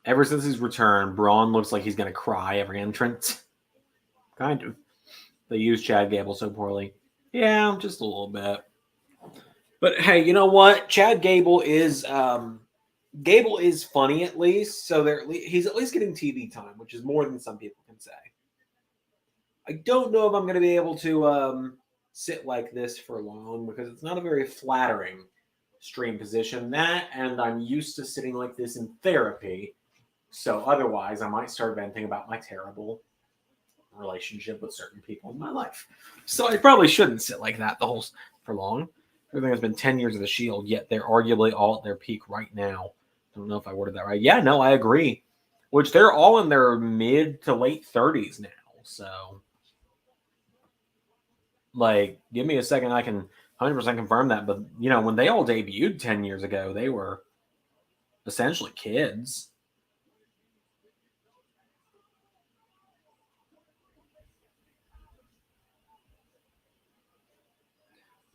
S1: Ever since his return, Braun looks like he's going to cry every entrance. Kind of. They use Chad Gable so poorly. Yeah, just a little bit. But hey, you know what? Chad Gable is funny at least, so he's at least getting TV time, which is more than some people can say. I don't know if I'm going to be able to sit like this for long because it's not a very flattering stream position. That, and I'm used to sitting like this in therapy. So otherwise, I might start venting about my terrible relationship with certain people in my life. So I probably shouldn't sit like that for long. Everything has been 10 years of the Shield, yet they're arguably all at their peak right now. I don't know if I worded that right. Yeah, no, I agree. Which they're all in their mid to late 30s now. So, like, give me a second. I can 100% confirm that. But, you know, when they all debuted 10 years ago, they were essentially kids.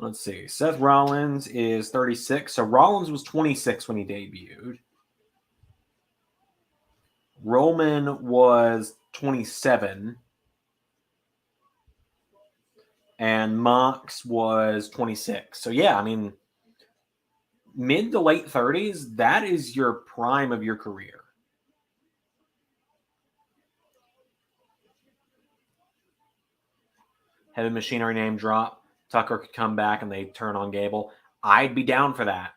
S1: Let's see. Seth Rollins is 36. So Rollins was 26 when he debuted. Roman was 27. And Mox was 26. So yeah, I mean, mid to late 30s, that is your prime of your career. Heavy Machinery name drop. Tucker could come back and they turn on Gable. I'd be down for that.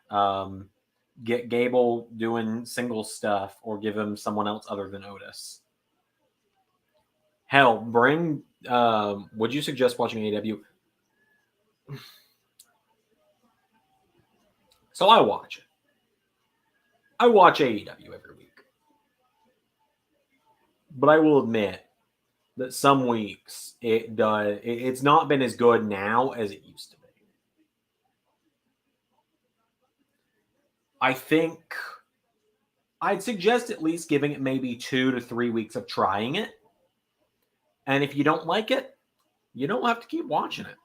S1: Get Gable doing single stuff or give him someone else other than Otis. Hell, bring. Would you suggest watching AEW? So I watch it. I watch AEW every week. But I will admit that some weeks it's not been as good now as it used to be. I think I'd suggest at least giving it maybe 2 to 3 weeks of trying it. And if you don't like it, you don't have to keep watching it.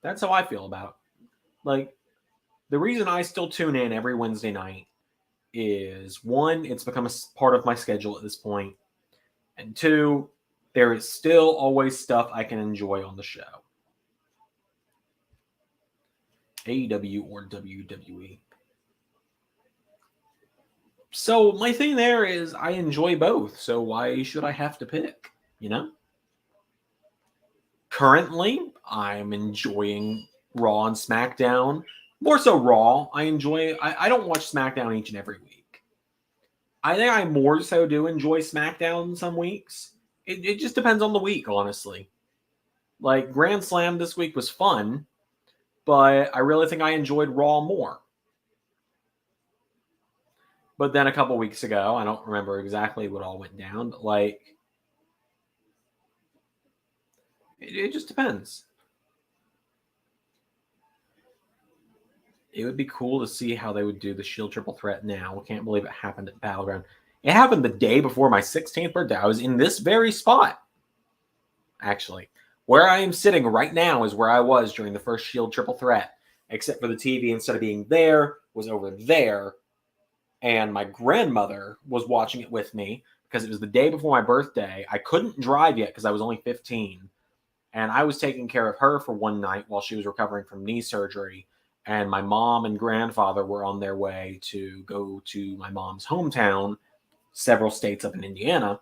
S1: That's how I feel about it. Like, the reason I still tune in every Wednesday night is, one, it's become a part of my schedule at this point. And two, there is still always stuff I can enjoy on the show. AEW or WWE. So my thing there is I enjoy both. So why should I have to pick? You know? Currently, I'm enjoying Raw and SmackDown. More so Raw. I don't watch SmackDown each and every week. I think I more so do enjoy SmackDown some weeks. It just depends on the week, honestly. Like, Grand Slam this week was fun, but I really think I enjoyed Raw more. But then a couple weeks ago, I don't remember exactly what all went down, but like, it just depends. It would be cool to see how they would do the Shield Triple Threat now. I can't believe it happened at Battleground. It happened the day before my 16th birthday. I was in this very spot, actually. Where I am sitting right now is where I was during the first Shield Triple Threat, except for the TV, instead of being there, was over there. And my grandmother was watching it with me because it was the day before my birthday. I couldn't drive yet because I was only 15. And I was taking care of her for one night while she was recovering from knee surgery. And my mom and grandfather were on their way to go to my mom's hometown, several states up in Indiana.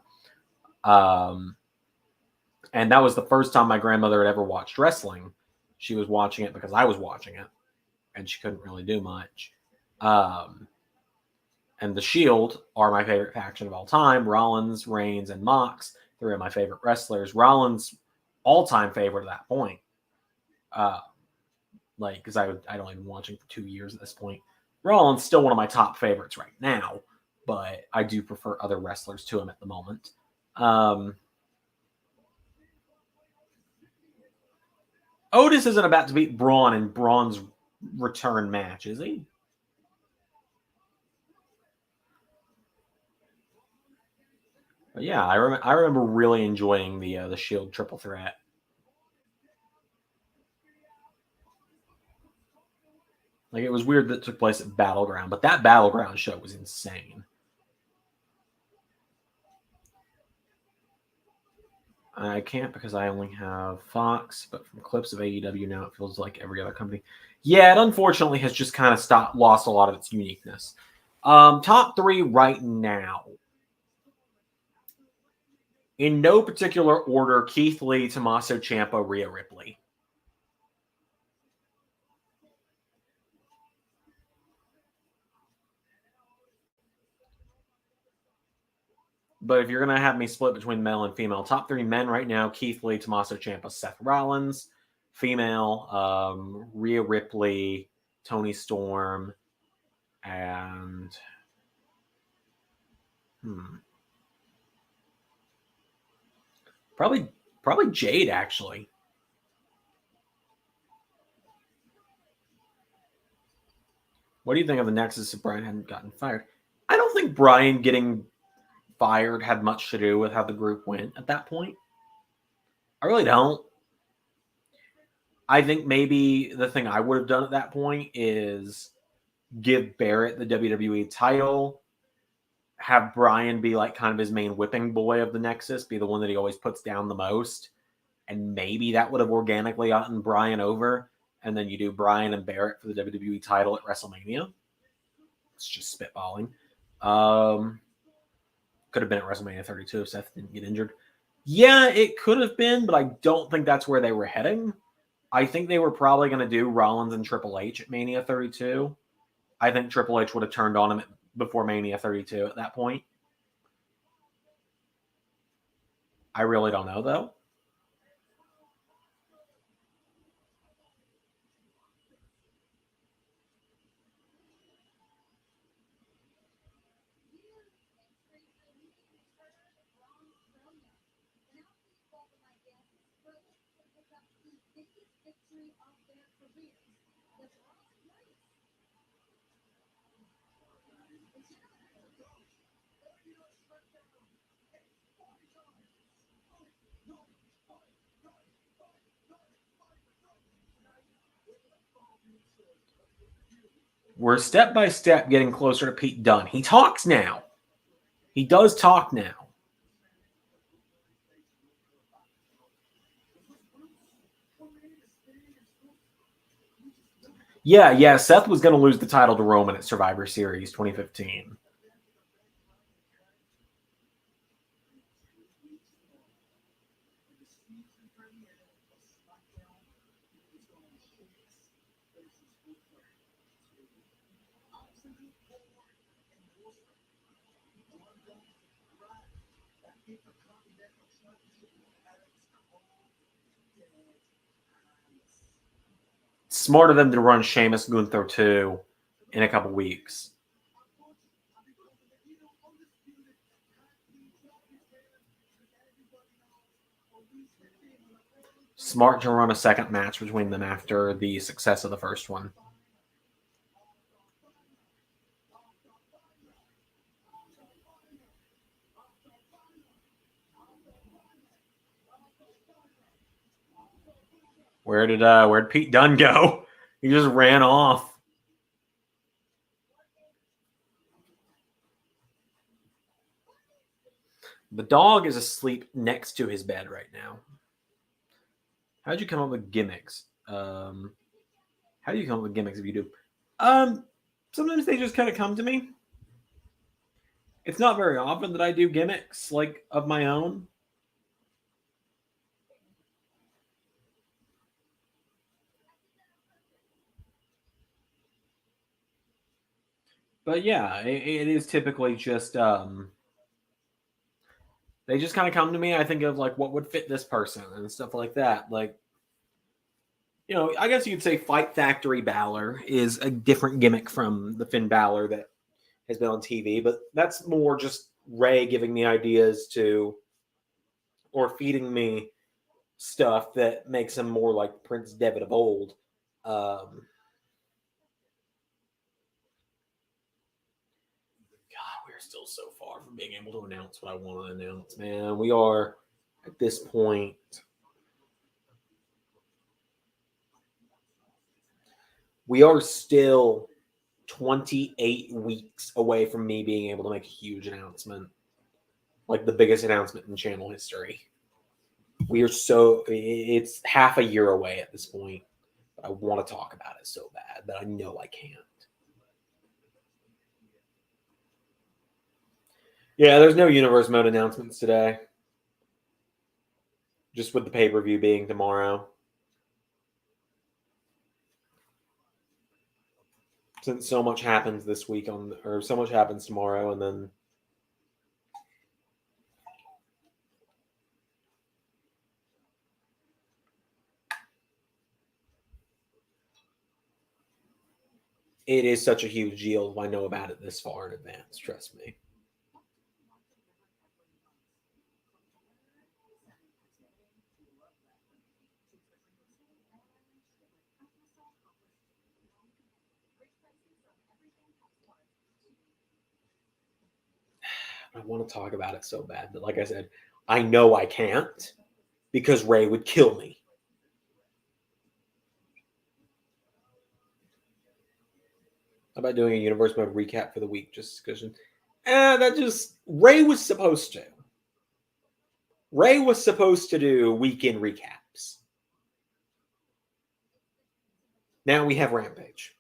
S1: And that was the first time my grandmother had ever watched wrestling. She was watching it because I was watching it, and she couldn't really do much. And the Shield are my favorite faction of all time. Rollins, Reigns, and Mox, three of my favorite wrestlers. Rollins, all-time favorite at that point. Because I'd only been watching for 2 years at this point. Rollins still one of my top favorites right now, but I do prefer other wrestlers to him at the moment. Otis isn't about to beat Braun in Braun's return match, is he? But yeah, I remember really enjoying the Shield triple threat. Like, it was weird that it took place at Battleground, but that Battleground show was insane. I can't because I only have Fox, but from clips of AEW now, it feels like every other company. Yeah, it unfortunately has just kind of lost a lot of its uniqueness. Top three right now. In no particular order, Keith Lee, Tommaso Ciampa, Rhea Ripley. But if you're going to have me split between male and female, top three men right now, Keith Lee, Tommaso Ciampa, Seth Rollins. Female, Rhea Ripley, Toni Storm, and probably Jade, actually. What do you think of the Nexus if Brian hadn't gotten fired? I don't think Brian getting fired had much to do with how the group went at that point. I really don't. I think maybe the thing I would have done at that point is give Barrett the WWE title, have Brian be like kind of his main whipping boy of the Nexus, be the one that he always puts down the most, and maybe that would have organically gotten Brian over, and then you do Brian and Barrett for the WWE title at WrestleMania. It's just spitballing. Could have been at WrestleMania 32 if Seth didn't get injured. Yeah, it could have been, but I don't think that's where they were heading. I think they were probably going to do Rollins and Triple H at Mania 32. I think Triple H would have turned on him before Mania 32 at that point. I really don't know, though. We're step by step getting closer to Pete Dunne. He talks now. He does talk now. Yeah. Seth was going to lose the title to Roman at Survivor Series 2015. Smart of them to run Sheamus Gunther too in a couple weeks. Smart to run a second match between them after the success of the first one. Where'd Pete Dunne go? He just ran off. The dog is asleep next to his bed right now. How'd you come up with gimmicks? How do you come up with gimmicks if you do? Sometimes they just kind of come to me. It's not very often that I do gimmicks like of my own. But yeah, it is typically just they just kind of come to me. I think of like what would fit this person and stuff like that. Like, you know, I guess you could say Fight Factory Balor is a different gimmick from the Finn Balor that has been on TV, but that's more just Ray giving me ideas to or feeding me stuff that makes him more like Prince Devitt of old. God, we're still so far from being able to announce what I want to announce, man. We are at this point. We are still 28 weeks away from me being able to make a huge announcement, like the biggest announcement in channel history. It's half a year away at this point. But I want to talk about it so bad that I know I can't. Yeah, there's no universe mode announcements today. Just with the pay-per-view being tomorrow. Since so much happens this week or so much happens tomorrow, and then it is such a huge deal if I know about it this far in advance, trust me. I want to talk about it so bad, but like I said, I know I can't because Ray would kill me. How about doing a universe mode recap for the week? Just because Ray was supposed to. Ray was supposed to do weekend recaps. Now we have Rampage.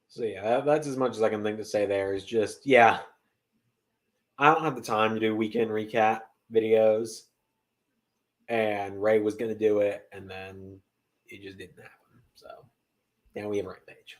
S1: So yeah, that's as much as I can think to say there is just, yeah, I don't have the time to do weekend recap videos. And Ray was going to do it, and then it just didn't happen. So now we have Rampage.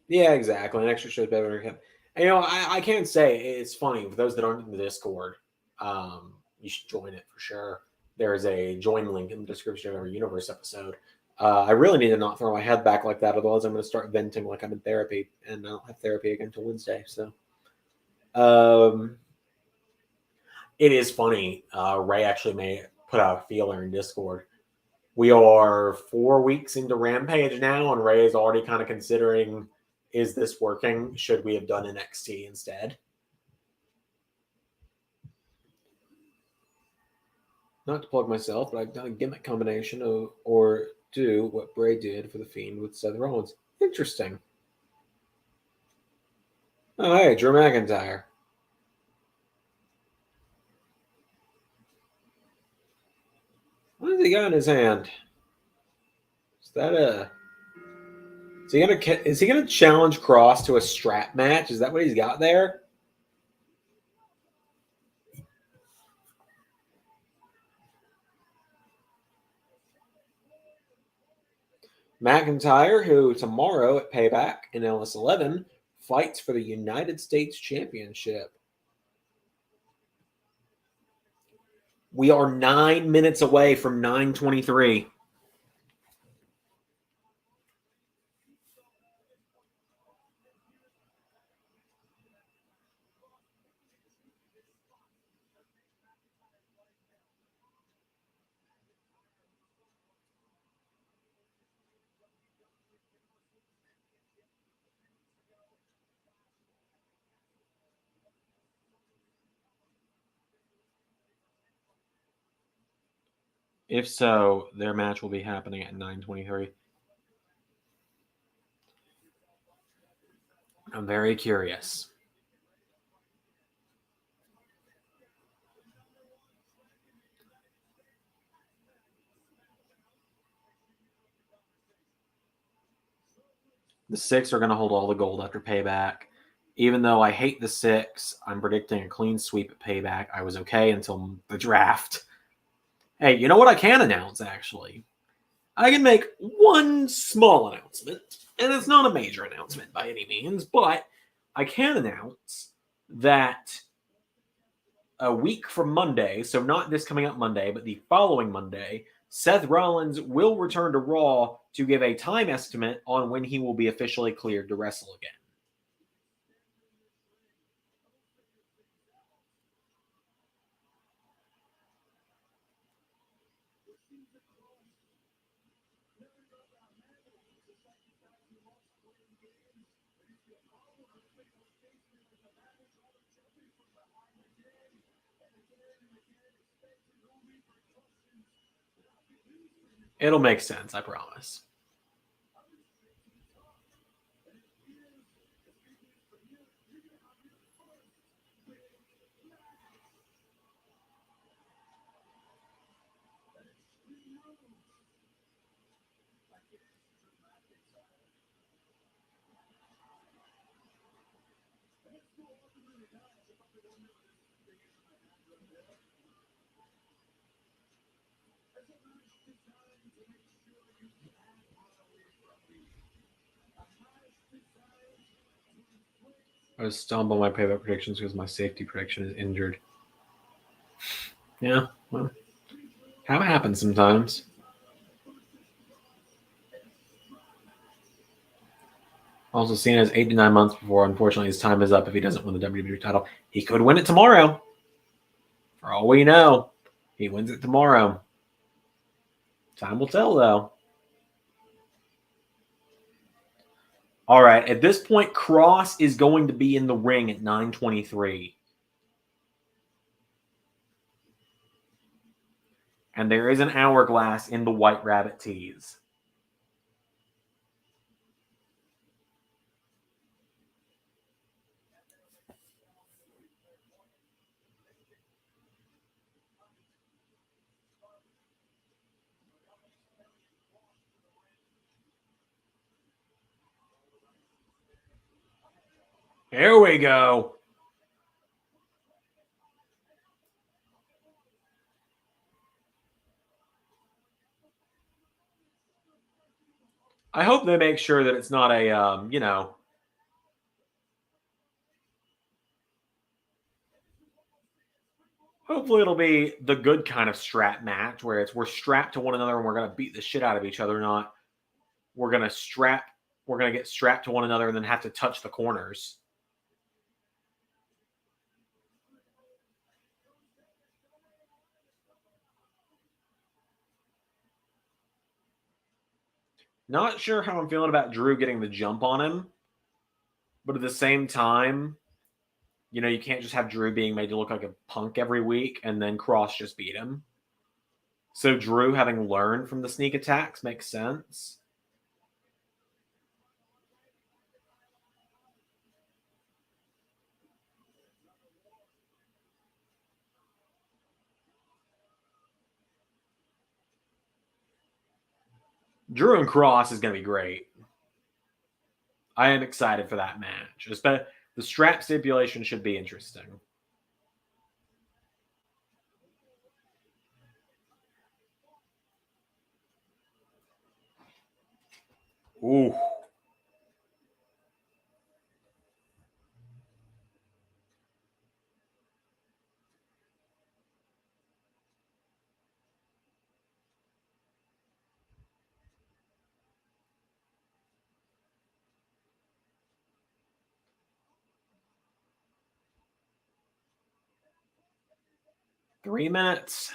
S1: Yeah, exactly. An extra show's better than recap. And, you know, I can't say it's funny for those that aren't in the Discord. You should join it for sure. There is a join link in the description of every universe episode. I really need to not throw my head back like that, otherwise I'm going to start venting like I'm in therapy, and I don't have therapy again until Wednesday. So, it is funny. Ray actually put out a feeler in Discord. We are 4 weeks into Rampage now, and Ray is already kind of considering, is this working? Should we have done NXT instead? Not to plug myself, but I've done a gimmick combination or do what Bray did for the Fiend with Seth Rollins. Interesting. Oh, hey, Drew McIntyre. What has he got in his hand? Is that a... Is he gonna challenge Kross to a strap match? Is that what he's got there? McIntyre, who tomorrow at Payback in LS11 fights for the United States Championship. We are 9 minutes away from 9:23. If so, their match will be happening at 9:23. I'm very curious. The 6 are going to hold all the gold after Payback. Even though I hate the 6, I'm predicting a clean sweep at Payback. I was okay until the draft. Hey, you know what I can announce, actually? I can make one small announcement, and it's not a major announcement by any means, but I can announce that a week from Monday, so not this coming up Monday, but the following Monday, Seth Rollins will return to Raw to give a time estimate on when he will be officially cleared to wrestle again. It'll make sense, I promise. I was stumbled on my payback predictions because my safety prediction is injured. Yeah, well, how it happens sometimes. Also, Cena's 8 to 9 months before. Unfortunately, his time is up if he doesn't win the WWE title. He could win it tomorrow. For all we know, he wins it tomorrow. Time will tell, though. All right, at this point, Kross is going to be in the ring at 9:23. And there is an hourglass in the White Rabbit tees. Here we go. I hope they make sure that it's not a, hopefully it'll be the good kind of strap match where we're strapped to one another and we're going to beat the shit out of each other, not we're going to get strapped to one another and then have to touch the corners. Not sure how I'm feeling about Drew getting the jump on him, but at the same time, you can't just have Drew being made to look like a punk every week and then Kross just beat him. So Drew having learned from the sneak attacks makes sense. Drew and Kross is going to be great. I am excited for that match. The strap stipulation should be interesting. Ooh. Three minutes.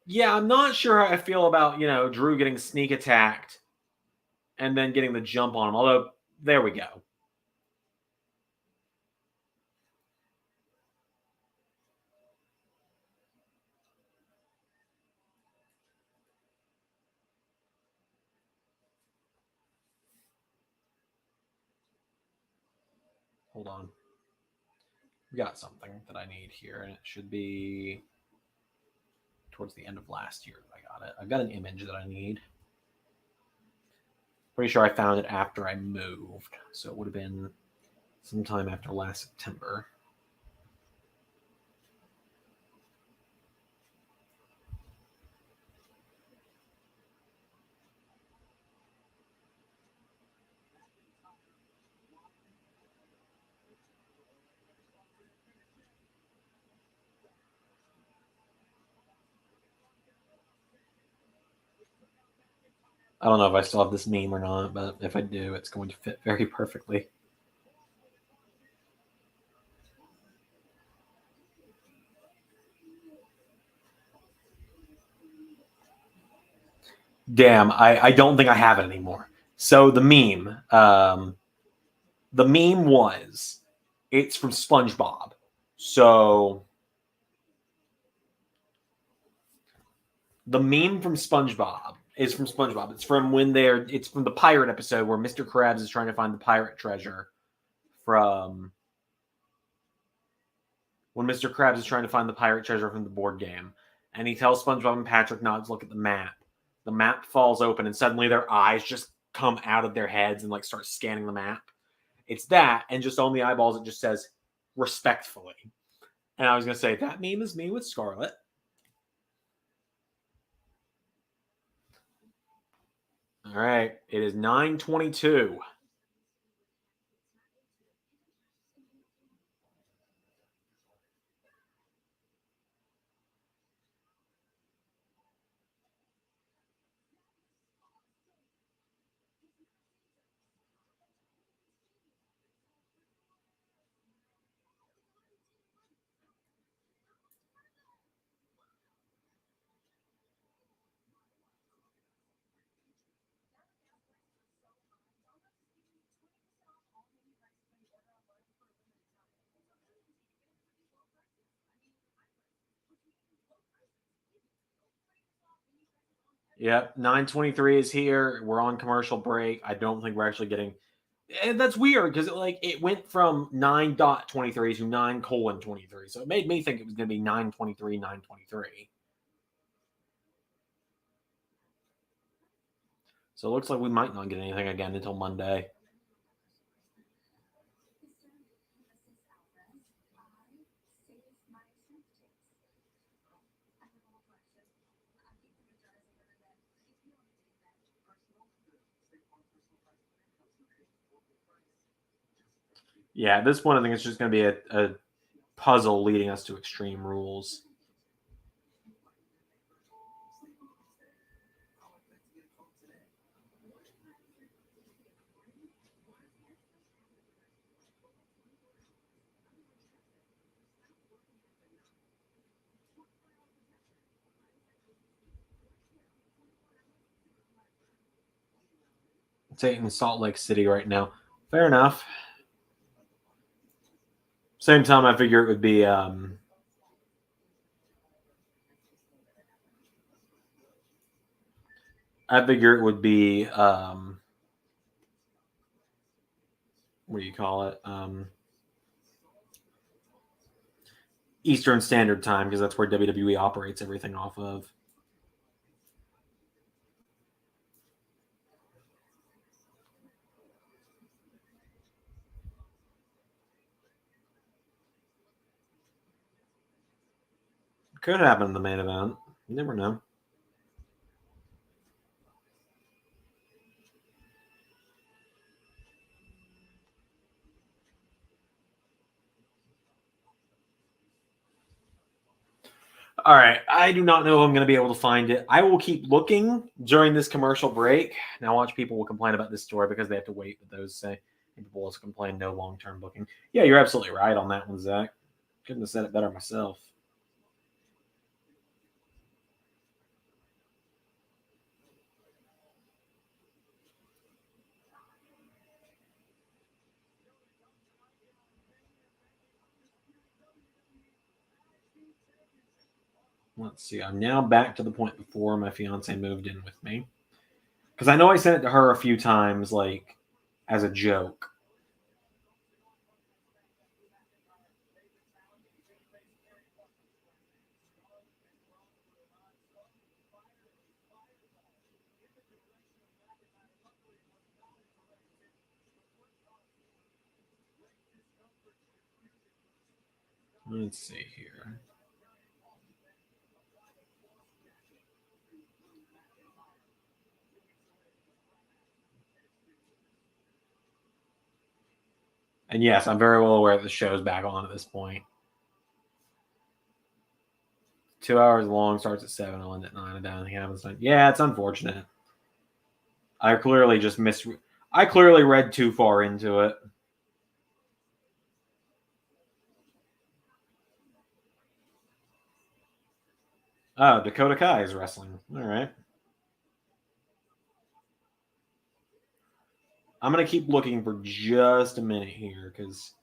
S1: Yeah, I'm not sure how I feel about, Drew getting sneak attacked and then getting the jump on him. Although, there we go. Hold on. We got something that I need here, and it should be towards the end of last year that I got it. I've got an image that I need. Pretty sure I found it after I moved, so it would have been sometime after last September. I don't know if I still have this meme or not, but if I do, it's going to fit very perfectly. Damn, I don't think I have it anymore. So the meme was, it's from SpongeBob. So the meme from SpongeBob is from SpongeBob. It's from it's from the pirate episode where Mr. Krabs is trying to find the pirate treasure from when Mr. Krabs is trying to find the pirate treasure from the board game. And he tells SpongeBob and Patrick not to look at the map. The map falls open and suddenly their eyes just come out of their heads and like start scanning the map. It's that, and just on the eyeballs, it just says respectfully. And I was going to say, that meme is me with Scarlett. All right. It is 9:22. Yep, 9:23 is here. We're on commercial break. I don't think we're actually getting. And that's weird because it went from 9.23 to 9:23. So it made me think it was going to be 9:23, 9:23. So it looks like we might not get anything again until Monday. Yeah, at this point, I think it's just going to be a puzzle leading us to Extreme Rules. It's in Salt Lake City right now. Fair enough. Same time, I figure it would be what do you call it? Eastern Standard Time, because that's where WWE operates everything off of. Could happen in the main event. You never know. All right. I do not know if I'm going to be able to find it. I will keep looking during this commercial break. Now, watch people will complain about this story because they have to wait, but those say people also complain no long-term booking. Yeah, you're absolutely right on that one, Zach. Couldn't have said it better myself. Let's see. I'm now back to the point before my fiance moved in with me. Because I know I sent it to her a few times, like, as a joke. Let's see here. And yes, I'm very well aware that the show's back on at this point. 2 hours long, starts at 7, I'll end at 9. I don't think it happens. Yeah, it's unfortunate. I clearly just I clearly read too far into it. Oh, Dakota Kai is wrestling. All right. I'm going to keep looking for just a minute here because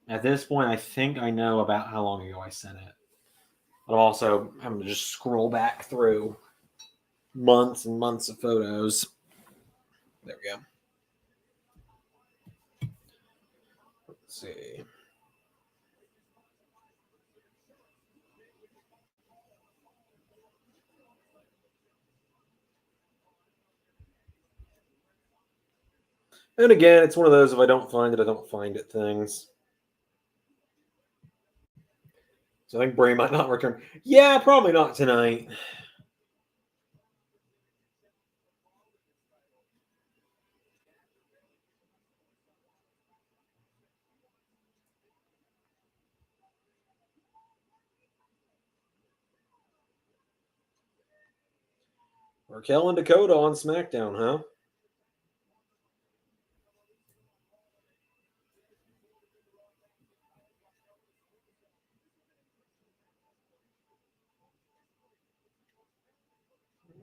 S1: at this point, I think I know about how long ago I sent it. But also, I'm going to just scroll back through months and months of photos. There we go. Let's see. And again, it's one of those if I don't find it, I don't find it things. So I think Bray might not return. Yeah, probably not tonight. Raquel and Dakota on Smackdown, huh?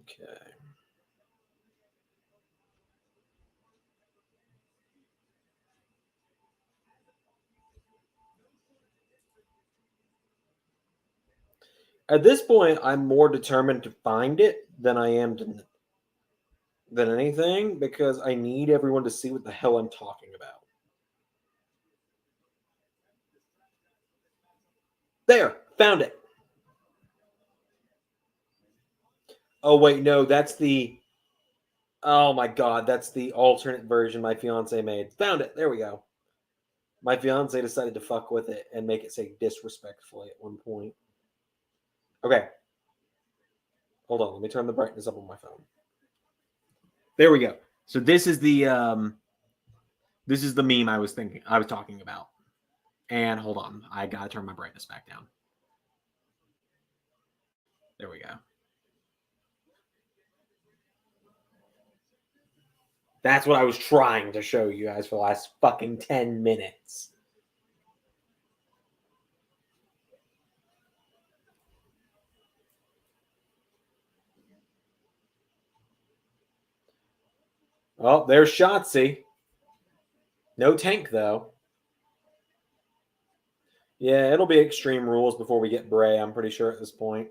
S1: Okay. At this point, I'm more determined to find it than I am than anything because I need everyone to see what the hell I'm talking about. There, found it. Oh wait, no, that's the. Oh my god, that's the alternate version my fiance made. Found it. There we go. My fiance decided to fuck with it and make it say disrespectfully at one point. Okay. Hold on, let me turn the brightness up on my phone. There we go. So this is the meme I was talking about. And hold on, I gotta turn my brightness back down. There we go. That's what I was trying to show you guys for the last fucking 10 minutes. Oh, there's Shotzi. No tank, though. Yeah, it'll be Extreme Rules before we get Bray, I'm pretty sure at this point.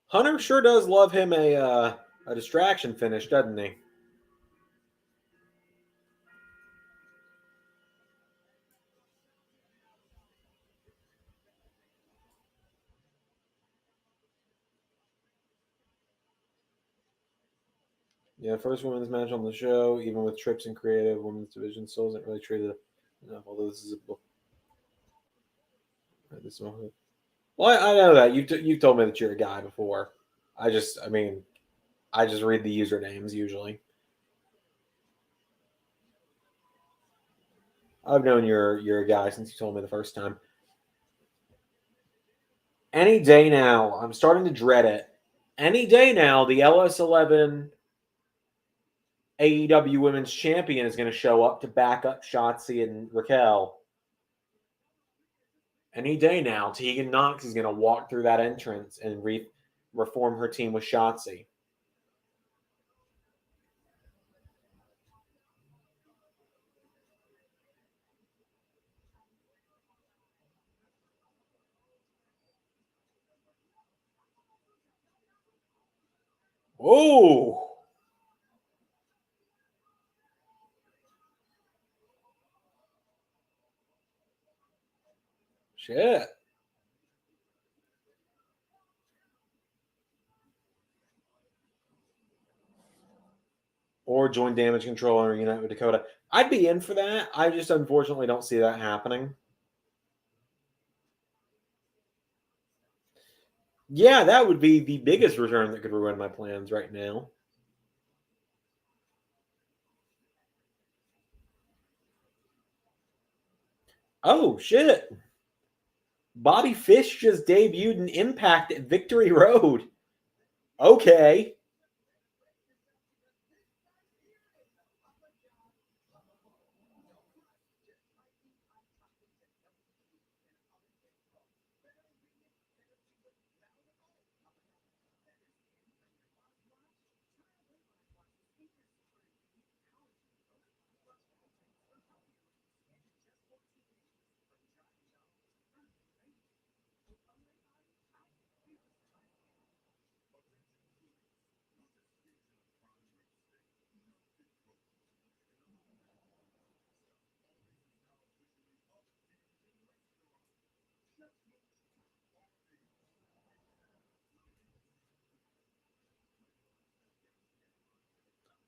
S1: Hunter sure does love him a distraction finish, doesn't he? Yeah, first women's match on the show, even with trips and creative, women's division still isn't really treated enough, although this is a book. Well, I know that. You've told me that you're a guy before. I just read the usernames usually. I've known you're a guy since you told me the first time. Any day now, I'm starting to dread it. Any day now, the LS11 AEW Women's Champion is going to show up to back up Shotzi and Raquel. Any day now, Tegan Knox is going to walk through that entrance and reform her team with Shotzi. Oh! Shit. or join Damage Control or unite with Dakota. I'd be in for that. I just unfortunately don't see that happening. Yeah, that would be the biggest return that could ruin my plans right now. Oh, shit. Bobby Fish just debuted an Impact at Victory Road. Okay.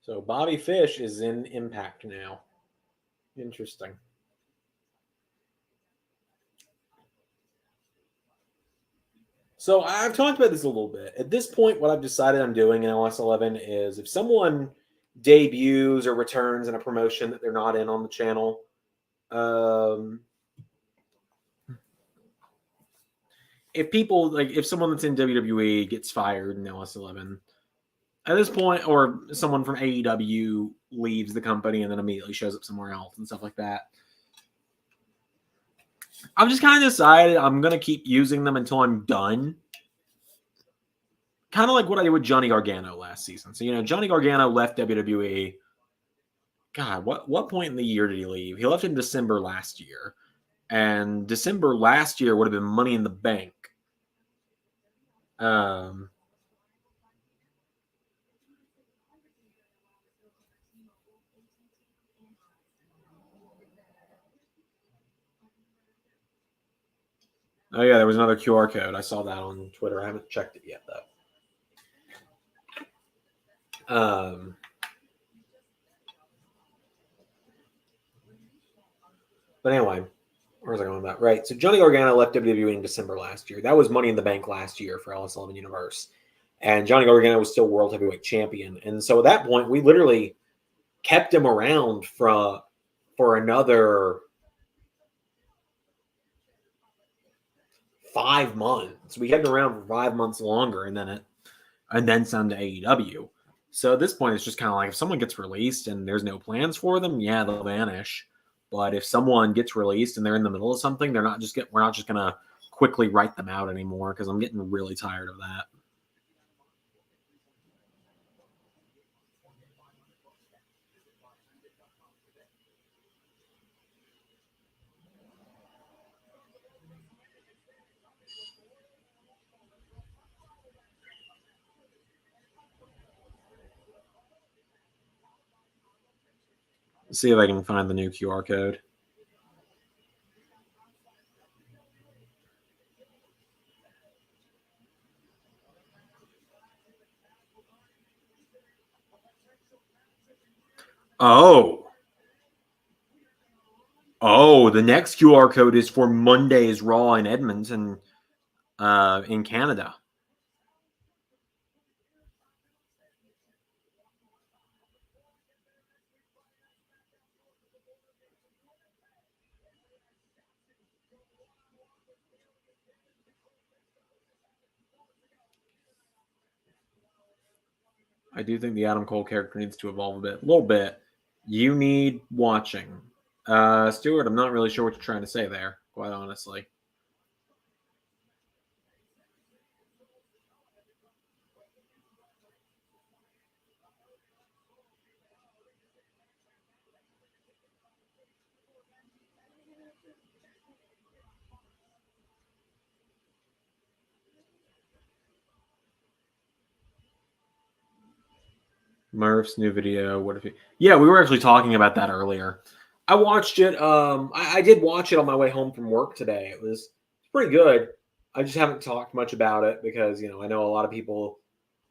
S1: So Bobby Fish is in Impact now. Interesting. So I've talked about this a little bit. At this point, what I've decided I'm doing in LS11 is if someone debuts or returns in a promotion that they're not in on the channel, if someone that's in WWE gets fired in LS11, at this point, or someone from AEW leaves the company and then immediately shows up somewhere else and stuff like that, I've just kind of decided I'm going to keep using them until I'm done. Kind of like what I did with Johnny Gargano last season. So, Johnny Gargano left WWE. God, what point in the year did he leave? He left in December last year. And December last year would have been Money in the Bank. Oh, yeah, there was another QR code. I saw that on Twitter. I haven't checked it yet, though. But anyway, where was I going with that? Right. So Johnny Gargano left WWE in December last year. That was Money in the Bank last year for LS11 Universe. And Johnny Gargano was still World Heavyweight Champion. And so at that point, we literally kept him around for another 5 months. We kept him around for 5 months longer, and then some to AEW. So at this point, it's just kind of like if someone gets released and there's no plans for them, yeah, they'll vanish. But if someone gets released and they're in the middle of something, we're not just gonna quickly write them out anymore because I'm getting really tired of that. Let's see if I can find the new QR code. Oh, the next QR code is for Monday's Raw in Edmonton, in Canada. I do think the Adam Cole character needs to evolve a little bit. You need watching. Stuart, I'm not really sure what you're trying to say there, quite honestly. Murph's new video. What if he? Yeah, we were actually talking about that earlier. I watched it. I did watch it on my way home from work today. It was pretty good. I just haven't talked much about it because I know a lot of people.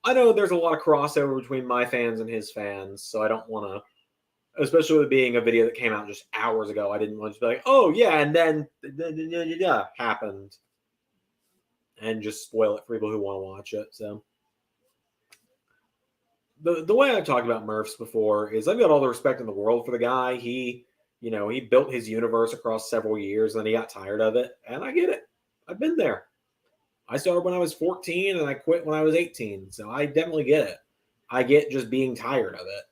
S1: I know there's a lot of crossover between my fans and his fans, so I don't want to, especially with being a video that came out just hours ago, I didn't want to be like, oh yeah, and then happened, and just spoil it for people who want to watch it. So the way I've talked about Murphs before is I've got all the respect in the world for the guy. He built his universe across several years, and then he got tired of it, and I get it. I've been there. I started when I was 14 and I quit when I was 18. So I definitely get it. I get just being tired of it.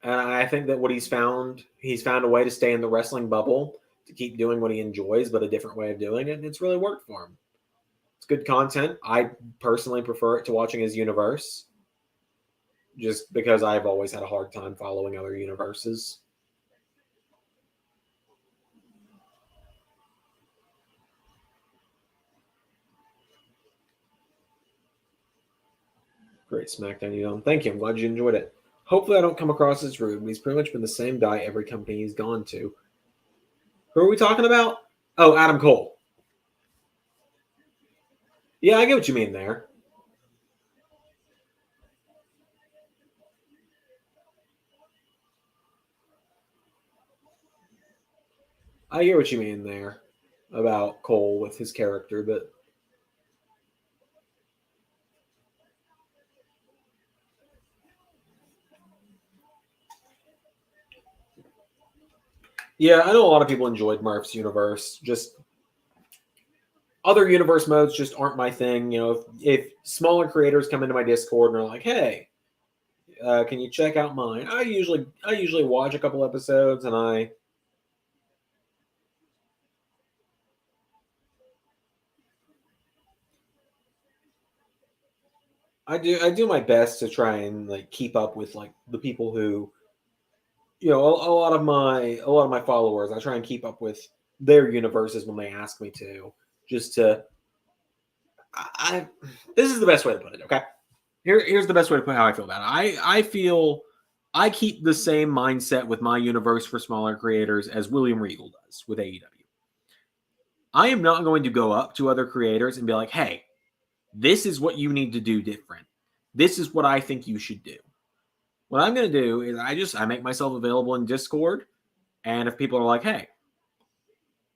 S1: And I think that what he's found a way to stay in the wrestling bubble, to keep doing what he enjoys, but a different way of doing it. And it's really worked for him. It's good content. I personally prefer it to watching his universe, just because I've always had a hard time following other universes. Great Smackdown, you know. Thank you. I'm glad you enjoyed it. Hopefully I don't come across as rude, but he's pretty much been the same guy every company he's gone to. Who are we talking about? Oh, Adam Cole. Yeah, I get what you mean there. I hear what you mean there about Cole with his character, but yeah, I know a lot of people enjoyed Murph's universe. Just other universe modes just aren't my thing. You know, if smaller creators come into my Discord and are like, "Hey, can you check out mine?" I usually watch a couple episodes, and I do my best to try and like keep up with like the people who, you know, a lot of my followers. I try and keep up with their universes when they ask me to, just to. I This is the best way to put it. Okay, here's the best way to put how I feel about it. I feel I keep the same mindset with my universe for smaller creators as William Regal does with AEW. I am not going to go up to other creators and be like, "Hey, this is what you need to do different. This is what I think you should do." What I'm going to do is I make myself available in Discord, and if people are like, "Hey,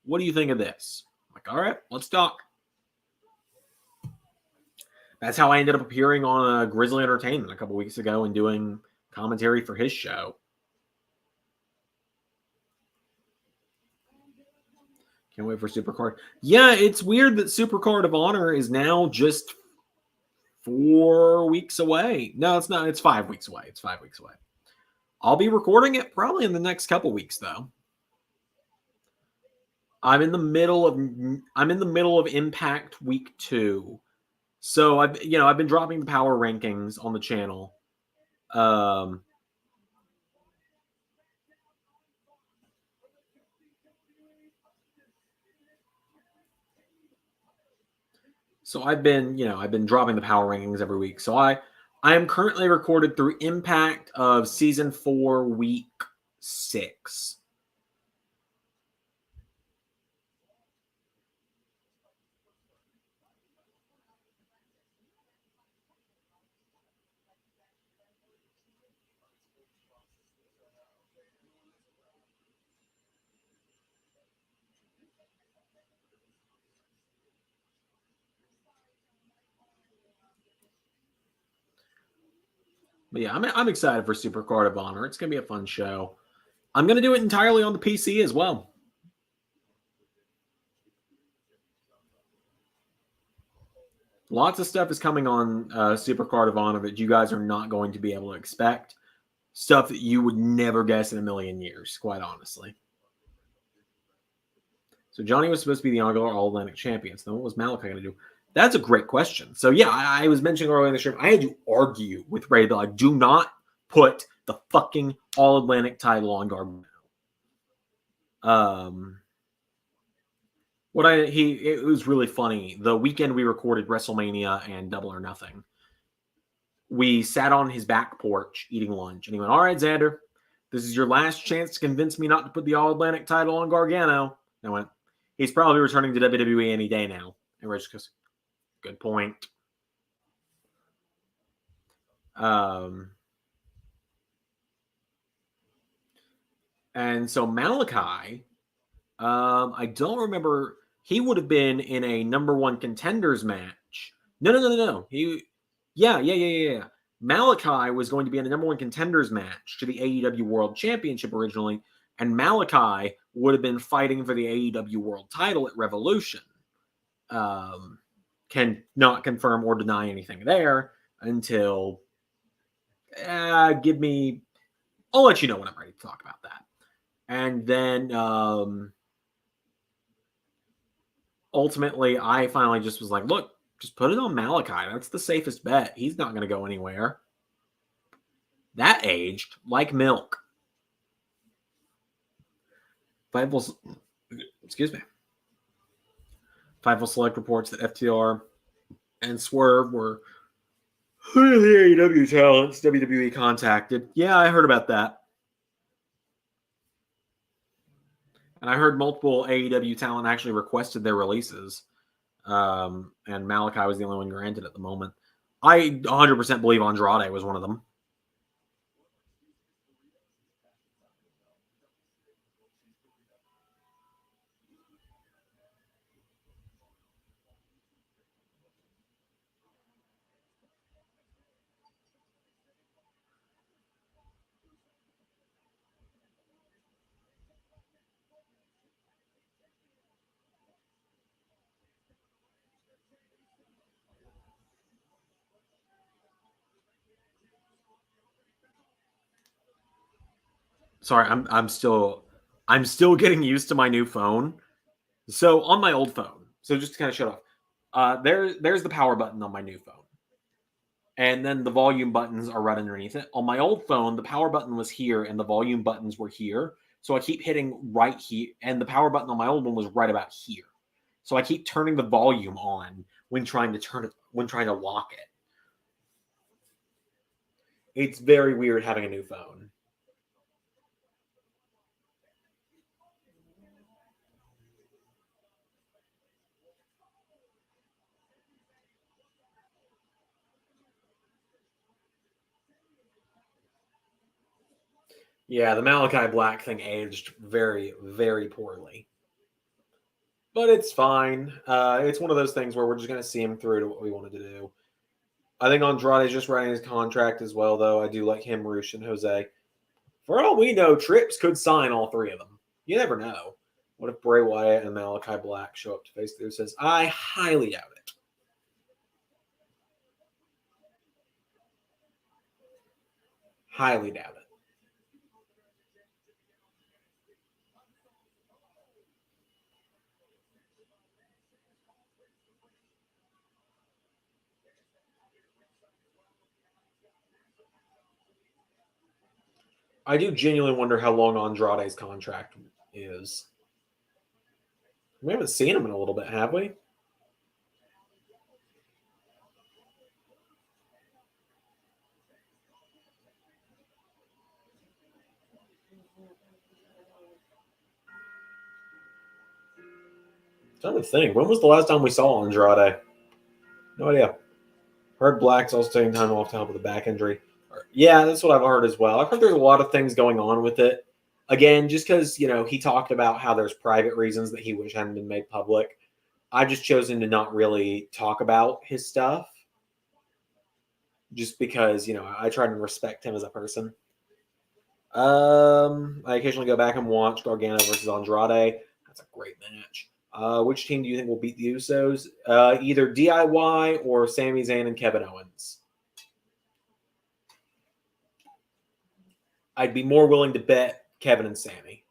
S1: what do you think of this?" I'm like, "All right, let's talk." That's how I ended up appearing on Grizzly Entertainment a couple weeks ago and doing commentary for his show. Can't wait for Supercard. Yeah, it's weird that Supercard of Honor is now just 4 weeks away. No, it's not. It's 5 weeks away. It's 5 weeks away. I'll be recording it probably in the next couple weeks, though. I'm in the middle of Impact Week 2. So I've been dropping the power rankings on the channel. So I've been dropping the power rankings every week. So I am currently recorded through Impact of Season 4, Week 6. But yeah, I'm excited for Supercard of Honor. It's going to be a fun show. I'm going to do it entirely on the PC as well. Lots of stuff is coming on Supercard of Honor that you guys are not going to be able to expect. Stuff that you would never guess in a million years, quite honestly. So Johnny was supposed to be the inaugural All-Atlantic champion. So what was Malachi going to do? That's a great question. So yeah, I was mentioning earlier in the stream, I had to argue with Ray that like, do not put the fucking All-Atlantic title on Gargano. It was really funny. The weekend we recorded WrestleMania and Double or Nothing, we sat on his back porch eating lunch, and he went, "All right, Zander, this is your last chance to convince me not to put the All-Atlantic title on Gargano." And I went, "He's probably returning to WWE any day now." And Rich goes, "Good point." And so Malachi, I don't remember. He would have been in a number one contenders match. No. Yeah. Malachi was going to be in a number one contenders match to the AEW World Championship originally, and Malachi would have been fighting for the AEW World title at Revolution. Can not confirm or deny anything there until I'll let you know when I'm ready to talk about that. And then ultimately, I finally just was like, look, just put it on Malachi. That's the safest bet. He's not going to go anywhere. That aged like milk. Excuse me. Fightful Select reports that FTR and Swerve were the AEW talents WWE contacted. Yeah, I heard about that. And I heard multiple AEW talent actually requested their releases. And Malachi was the only one granted at the moment. I 100% believe Andrade was one of them. Sorry, I'm still getting used to my new phone. So on my old phone, so just to kind of shut off, there's the power button on my new phone, and then the volume buttons are right underneath it. On my old phone, the power button was here, and the volume buttons were here. So I keep hitting right here, and the power button on my old one was right about here. So I keep turning the volume on when trying to lock it. It's very weird having a new phone. Yeah, the Malachi Black thing aged very, very poorly. But it's fine. It's one of those things where we're just going to see him through to what we wanted to do. I think Andrade's just writing his contract as well, though. I do like him, Roosh, and Jose. For all we know, Trips could sign all three of them. You never know. What if Bray Wyatt and Malachi Black show up to face the Usos? I highly doubt it. Highly doubt it. I do genuinely wonder how long Andrade's contract is. We haven't seen him in a little bit, have we? I'm trying to think. When was the last time we saw Andrade? No idea. Heard Black's also taking time off to help with the back injury. Yeah, that's what I've heard as well. I've heard there's a lot of things going on with it. Again, just because, he talked about how there's private reasons that he wish hadn't been made public. I've just chosen to not really talk about his stuff. Just because, I try to respect him as a person. I occasionally go back and watch Gargano versus Andrade. That's a great match. Which team do you think will beat the Usos? Either DIY or Sami Zayn and Kevin Owens. I'd be more willing to bet Kevin and Sami.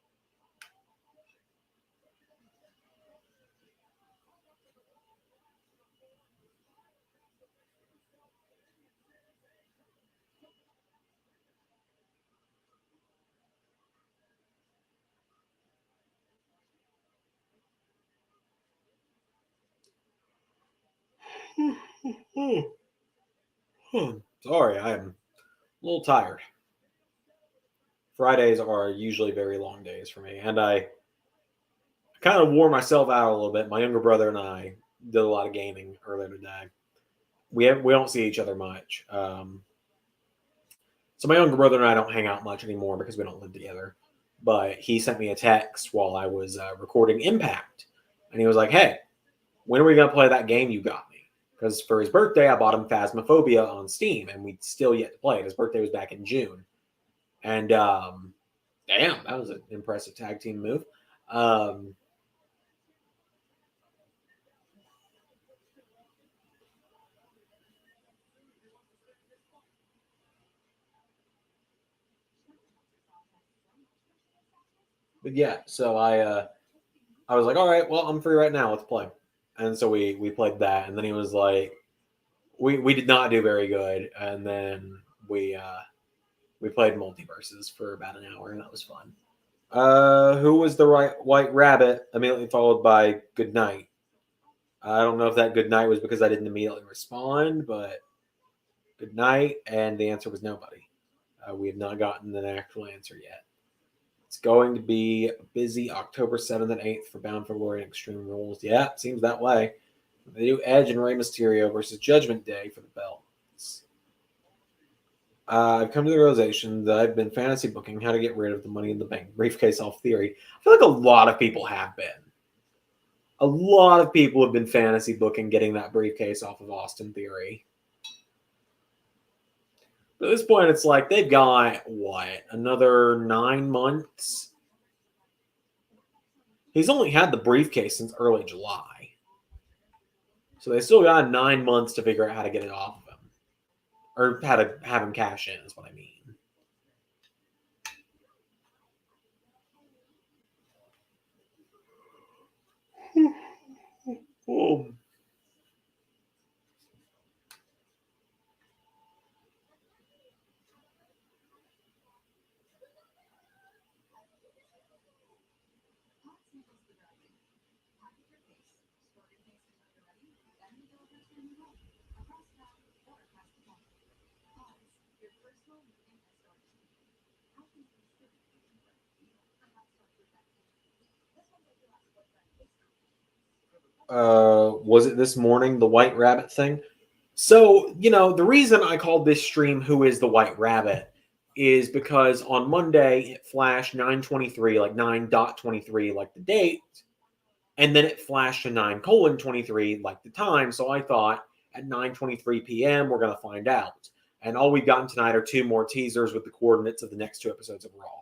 S1: Sorry, I am a little tired. Fridays are usually very long days for me, and I kind of wore myself out a little bit. My younger brother and I did a lot of gaming earlier today. We don't see each other much. So my younger brother and I don't hang out much anymore because we don't live together. But he sent me a text while I was recording Impact. And he was like, hey, when are we going to play that game you got me? Because for his birthday, I bought him Phasmophobia on Steam, and we'd still yet to play it. His birthday was back in June. And damn, that was an impressive tag team move. But yeah, so I was like, all right, well, I'm free right now. Let's play. And so we played that, and then he was like, we did not do very good, and then we played Multiverses for about an hour, and that was fun. Who was the White Rabbit? Immediately followed by Good Night. I don't know if that Good Night was because I didn't immediately respond, but Good Night, and the answer was nobody. We have not gotten an actual answer yet. It's going to be a busy October 7th and 8th for Bound for Glory and Extreme Rules. Yeah, it seems that way. They do Edge and Rey Mysterio versus Judgment Day for the belts. I've come to the realization that I've been fantasy booking how to get rid of the Money in the Bank briefcase off Theory. I feel like a lot of people have been. A lot of people have been fantasy booking getting that briefcase off of Austin Theory. But at this point, it's like they've got, what, another 9 months? He's only had the briefcase since early July. So they still got 9 months to figure out how to get it off of him. Or how to have him cash in is what I mean. Oh. Was it this morning, the White Rabbit thing? So, the reason I called this stream Who is the White Rabbit is because on Monday it flashed 9:23, like 9.23, like the date, and then it flashed to 9:23, like the time. So I thought at 9:23 p.m. we're going to find out. And all we've gotten tonight are 2 more teasers with the coordinates of the next 2 episodes of Raw.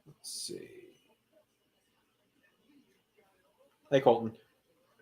S1: Let's see. Hey, Colton.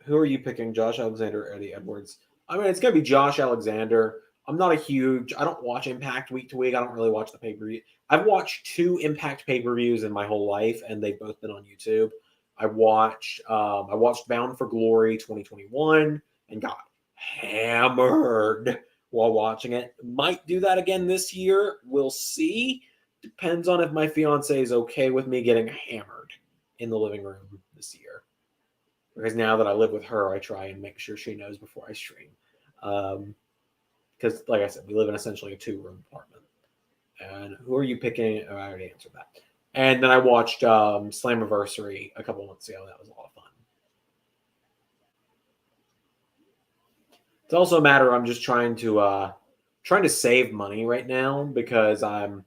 S1: Who are you picking, Josh Alexander or Eddie Edwards? I mean, it's going to be Josh Alexander. I don't watch Impact week to week. I don't really watch the pay-per-view. I've watched 2 Impact pay-per-views in my whole life, and they've both been on YouTube. I watched Bound for Glory 2021 and got hammered while watching it. Might do that again this year. We'll see. Depends on if my fiance is okay with me getting hammered in the living room this year. Because now that I live with her, I try and make sure she knows before I stream. Because, like I said, we live in essentially a 2-room apartment. And who are you picking? Oh, I already answered that. And then I watched Slammiversary a couple months ago. That was a lot of fun. It's also a matter I'm just trying to save money right now because I'm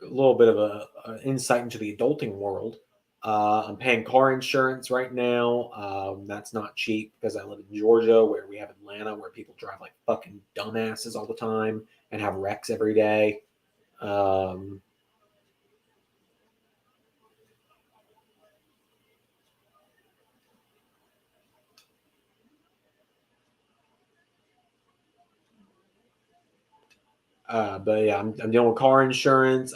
S1: a little bit of an insight into the adulting world. I'm paying car insurance right now. That's not cheap because I live in Georgia where we have Atlanta where people drive like fucking dumbasses all the time and have wrecks every day. But yeah, I'm dealing with car insurance.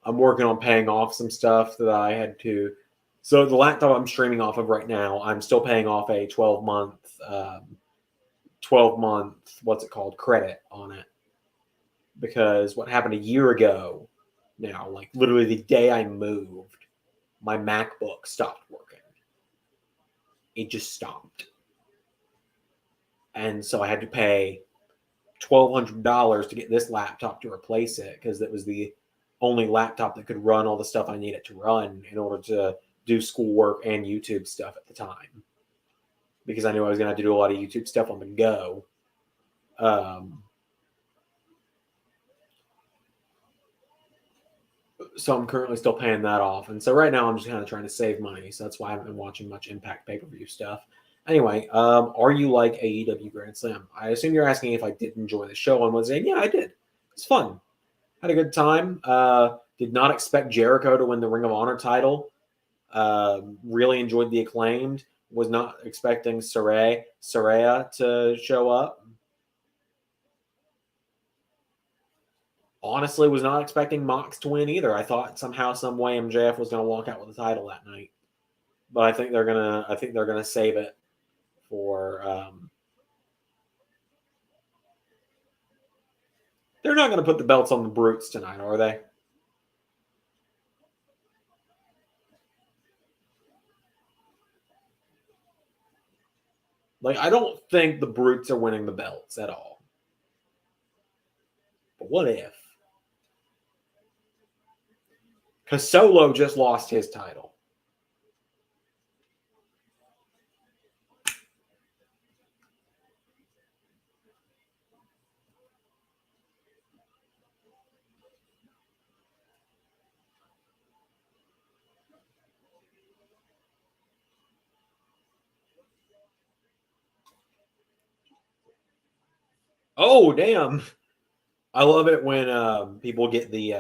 S1: I'm working on paying off some stuff that I had to. So the laptop I'm streaming off of right now, I'm still paying off a 12-month, what's it called, credit on it. Because what happened a year ago now, like literally the day I moved, my MacBook stopped working. It just stopped. And so I had to pay $1,200 to get this laptop to replace it because it was the only laptop that could run all the stuff I needed to run in order to do schoolwork and YouTube stuff at the time. because I knew I was going to have to do a lot of YouTube stuff on the go. So I'm currently still paying that off. And so right now I'm just kind of trying to save money. So that's why I haven't been watching much Impact pay-per-view stuff. Anyway, are you like AEW Grand Slam? I assume you're asking if I did enjoy the show on Wednesday. Yeah, I did. It's fun. Had a good time. Did not expect Jericho to win the Ring of Honor title. Really enjoyed the Acclaimed. Was not expecting Saraya to show up. Honestly, was not expecting Mox to win either. I thought somehow, some way, MJF was going to walk out with the title that night. But I think they're gonna save it for. They're not going to put the belts on the Brutes tonight, are they? Like, I don't think the Brutes are winning the belts at all. But what if? Because Solo just lost his title. Oh, damn. I love it when people get the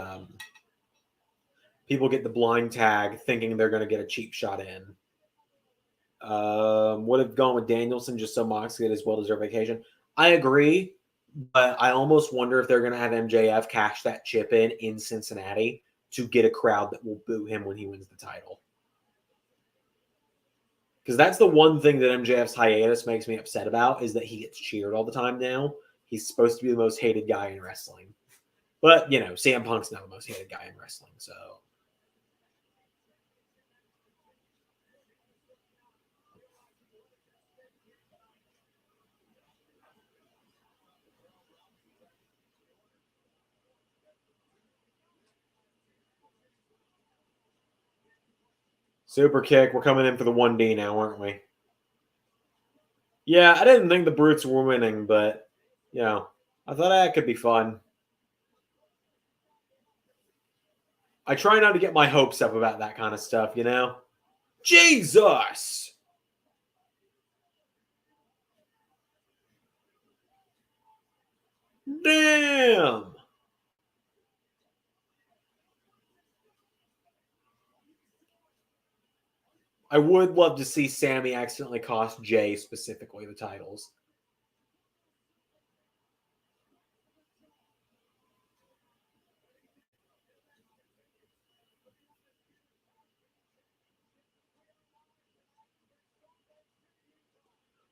S1: blind tag thinking they're going to get a cheap shot in. Would have gone with Danielson just so Mox get his well-deserved vacation. I agree, but I almost wonder if they're going to have MJF cash that chip in Cincinnati to get a crowd that will boo him when he wins the title. Because that's the one thing that MJF's hiatus makes me upset about, is that he gets cheered all the time now. He's supposed to be the most hated guy in wrestling. But, you know, CM Punk's not the most hated guy in wrestling, so... Super kick. We're coming in for the 1D now, aren't we? Yeah, I didn't think the Brutes were winning, but, you know, I thought that could be fun. I try not to get my hopes up about that kind of stuff, you know? Jesus! Damn! I would love to see Sammy accidentally cost Jay specifically the titles.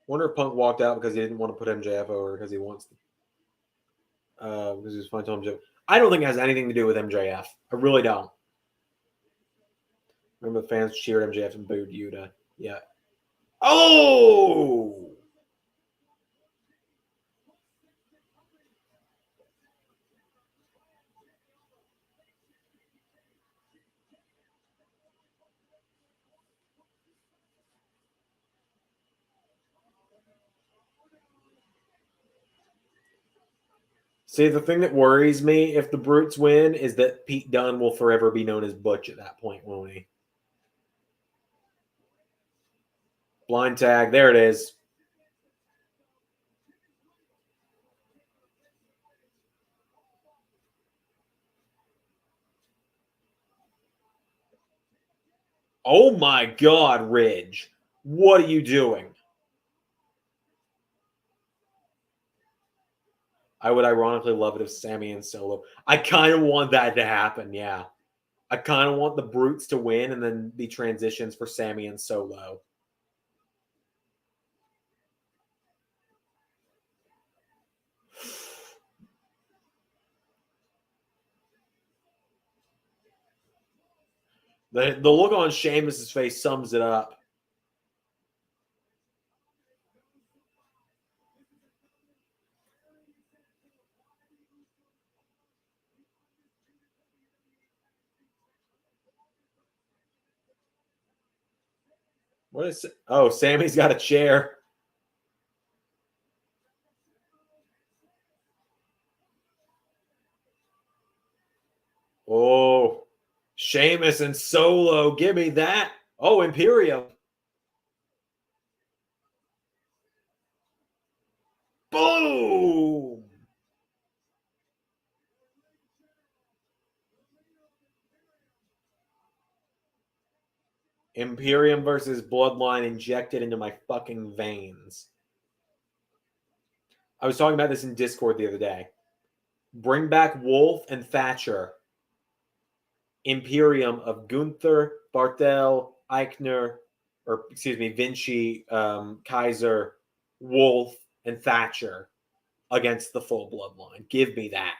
S1: Wonder if Punk walked out because he didn't want to put MJF over because he wants to. Because he was fine to MJF. I don't think it has anything to do with MJF. I really don't. Remember the fans cheered MJF and booed Yuta. Yeah. Oh! See, the thing that worries me if the Brutes win is that Pete Dunne will forever be known as Butch at that point, won't he? Blind tag. There it is. Oh my God, Ridge. What are you doing? I would ironically love it if Sammy and Solo. I kind of want that to happen, yeah. I kind of want the Brutes to win and then the transitions for Sammy and Solo. The look on Sheamus's face sums it up. What is it? Oh, Sammy's got a chair. Oh, Sheamus and Solo. Give me that. Oh, Imperium. Boom. Imperium versus Bloodline injected into my fucking veins. I was talking about this in Discord the other day. Bring back Wolf and Thatcher. Imperium of Gunther, Barthel, Eichner, or excuse me, Vinci, Kaiser, Wolf, and Thatcher against the full Bloodline. Give me that.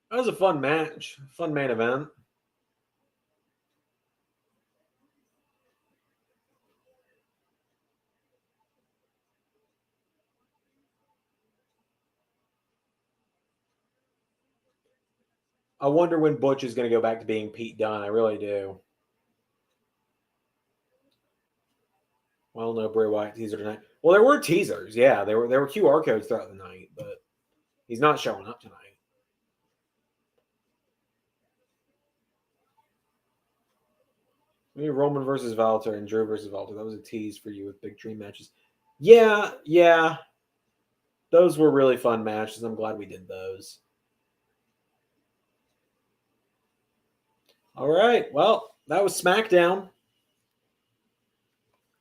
S1: That was a fun match. Fun main event. I wonder when Butch is going to go back to being Pete Dunne. I really do. Well, no Bray Wyatt teaser tonight. Well, there were teasers. Yeah, there were QR codes throughout the night, but he's not showing up tonight. Maybe Roman versus Valter and Drew versus Valter. That was a tease for you with big dream matches. Yeah. Those were really fun matches. I'm glad we did those. All right. Well, that was Smackdown.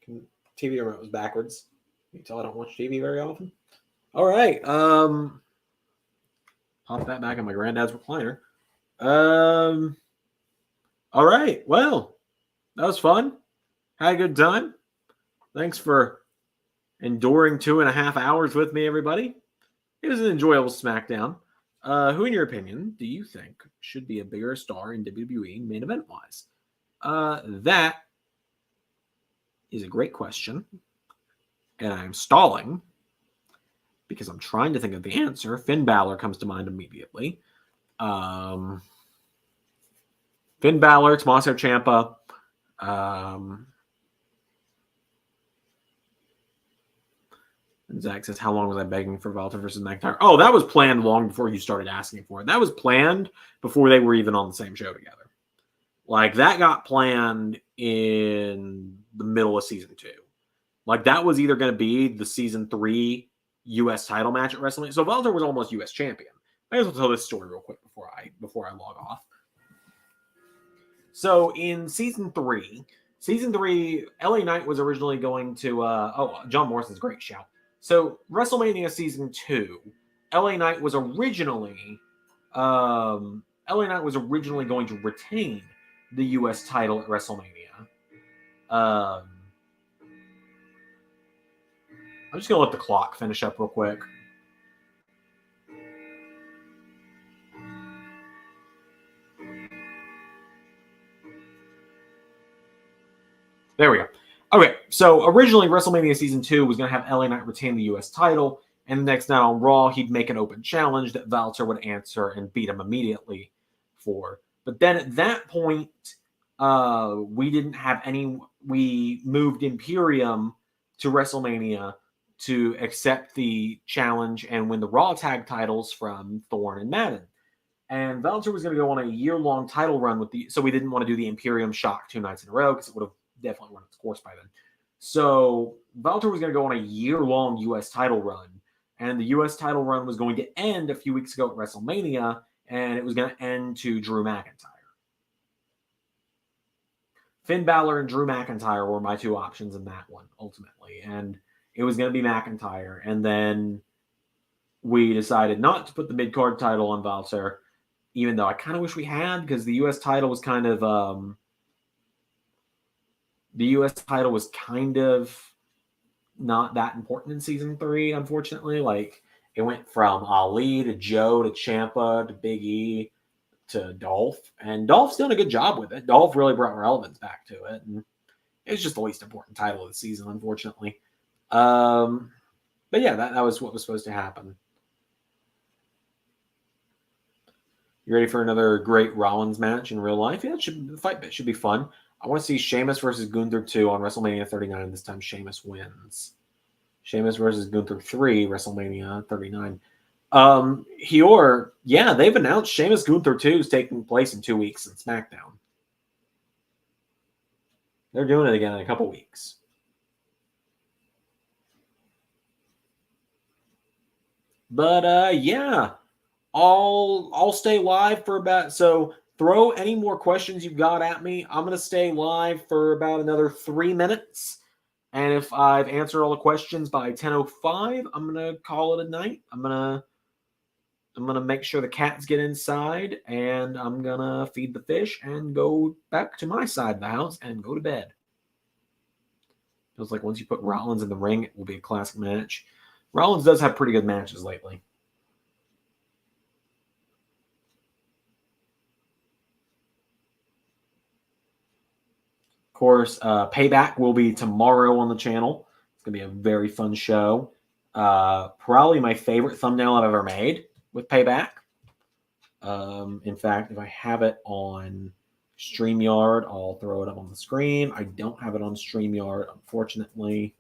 S1: TV remote was backwards. You can tell I don't watch TV very often. All right. Pop that back in my granddad's recliner. All right. Well, that was fun. Had a good time. Thanks for enduring 2.5 hours with me, everybody. It was an enjoyable SmackDown. Who, in your opinion, do you think should be a bigger star in WWE main event wise? That is a great question. And I'm stalling because I'm trying to think of the answer. Finn Balor comes to mind immediately. Finn Balor, Tommaso Ciampa. And Zach says, how long was I begging for Valter versus McIntyre? Oh, that was planned long before you started asking for it. That was planned before they were even on the same show together. Like, that got planned in the middle of season 2. Like, that was either going to be the season 3 U.S. title match at WrestleMania. So Valter was almost U.S. champion. I guess I'll tell this story real quick before I log off. So in season 3, LA Knight was originally going to John Morrison's great shout. So WrestleMania season 2, LA Knight was originally going to retain the U.S. title at WrestleMania. I'm just going to let the clock finish up real quick. There we go. Okay, so originally WrestleMania Season 2 was going to have LA Knight retain the U.S. title, and the next night on Raw, he'd make an open challenge that Valter would answer and beat him immediately for. But then at that point, we moved Imperium to WrestleMania to accept the challenge and win the Raw tag titles from Thorne and Madden. And Valter was going to go on a year-long title run so we didn't want to do the Imperium shock 2 nights in a row because it would have definitely run its course by then. So Valter was going to go on a year-long U.S. title run, and the U.S. title run was going to end a few weeks ago at WrestleMania, and it was going to end to Drew McIntyre. Finn Balor and Drew McIntyre were my 2 options in that one, ultimately, and it was going to be McIntyre, and then we decided not to put the mid-card title on Valter, even though I kind of wish we had, because the U.S. title was kind of The U.S. title was kind of not that important in season 3, unfortunately. Like, it went from Ali to Joe to Ciampa to Big E to Dolph, and Dolph's done a good job with it. Dolph really brought relevance back to it, and it's just the least important title of the season, unfortunately. But yeah, that was what was supposed to happen. You ready for another great Rollins match in real life? Yeah, the fight bit should be fun. I want to see Sheamus versus Gunther 2 on WrestleMania 39. This time Sheamus wins. Sheamus versus Gunther 3, WrestleMania 39. Yeah, they've announced Sheamus Gunther 2 is taking place in 2 weeks in Smackdown. They're doing it again in a couple weeks. But yeah, I'll stay live for about, so throw any more questions you've got at me. I'm gonna stay live for about another 3 minutes. And if I've answered all the questions by 10:05, I'm gonna call it a night. I'm gonna make sure the cats get inside, and I'm gonna feed the fish and go back to my side of the house and go to bed. Feels like once you put Rollins in the ring, it will be a classic match. Rollins does have pretty good matches lately. Of course, Payback will be tomorrow on the channel. It's going to be a very fun show. Probably my favorite thumbnail I've ever made with Payback. In fact, if I have it on StreamYard, I'll throw it up on the screen. I don't have it on StreamYard, unfortunately.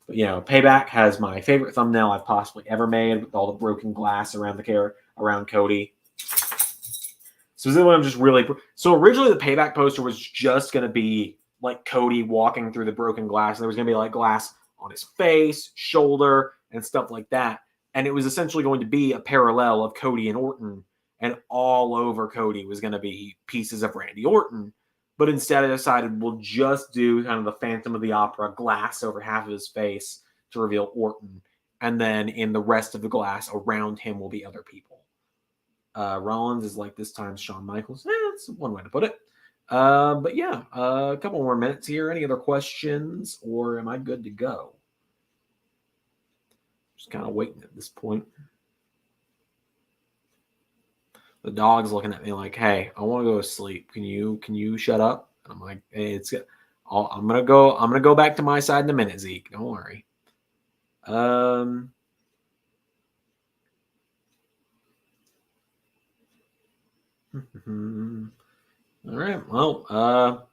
S1: But, Payback has my favorite thumbnail I've possibly ever made with all the broken glass around around Cody. Specifically, I'm just really... So originally, the Payback poster was just going to be like Cody walking through the broken glass. There was going to be like glass on his face, shoulder, and stuff like that. And it was essentially going to be a parallel of Cody and Orton. And all over Cody was going to be pieces of Randy Orton. But instead, I decided we'll just do kind of the Phantom of the Opera glass over half of his face to reveal Orton. And then in the rest of the glass around him will be other people. Rollins is like this time Shawn Michaels. That's one way to put it. But yeah, a couple more minutes here. Any other questions, or am I good to go? Just kind of waiting at this point. The dog's looking at me like, "Hey, I want to go to sleep. Can you shut up?" And I'm like, "Hey, I'm gonna go back to my side in a minute, Zeke. Don't worry." All right. Well,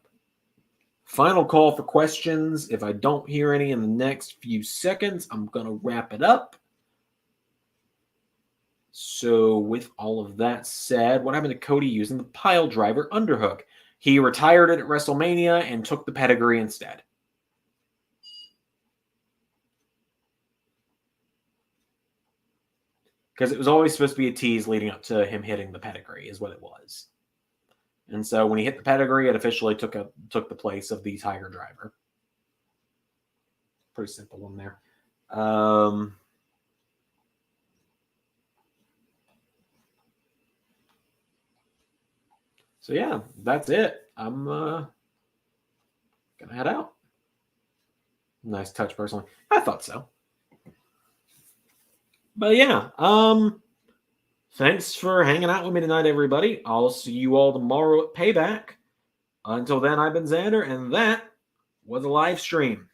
S1: final call for questions. If I don't hear any in the next few seconds, I'm going to wrap it up. So with all of that said, what happened to Cody using the pile driver underhook? He retired it at WrestleMania and took the pedigree instead. Because it was always supposed to be a tease leading up to him hitting the pedigree is what it was. And so when he hit the pedigree, it officially took the place of the Tiger Driver. Pretty simple one there. So yeah, that's it. I'm gonna head out. Nice touch, personally. I thought so. But yeah, thanks for hanging out with me tonight, everybody. I'll see you all tomorrow at Payback. Until then, I've been Xander, and that was a live stream.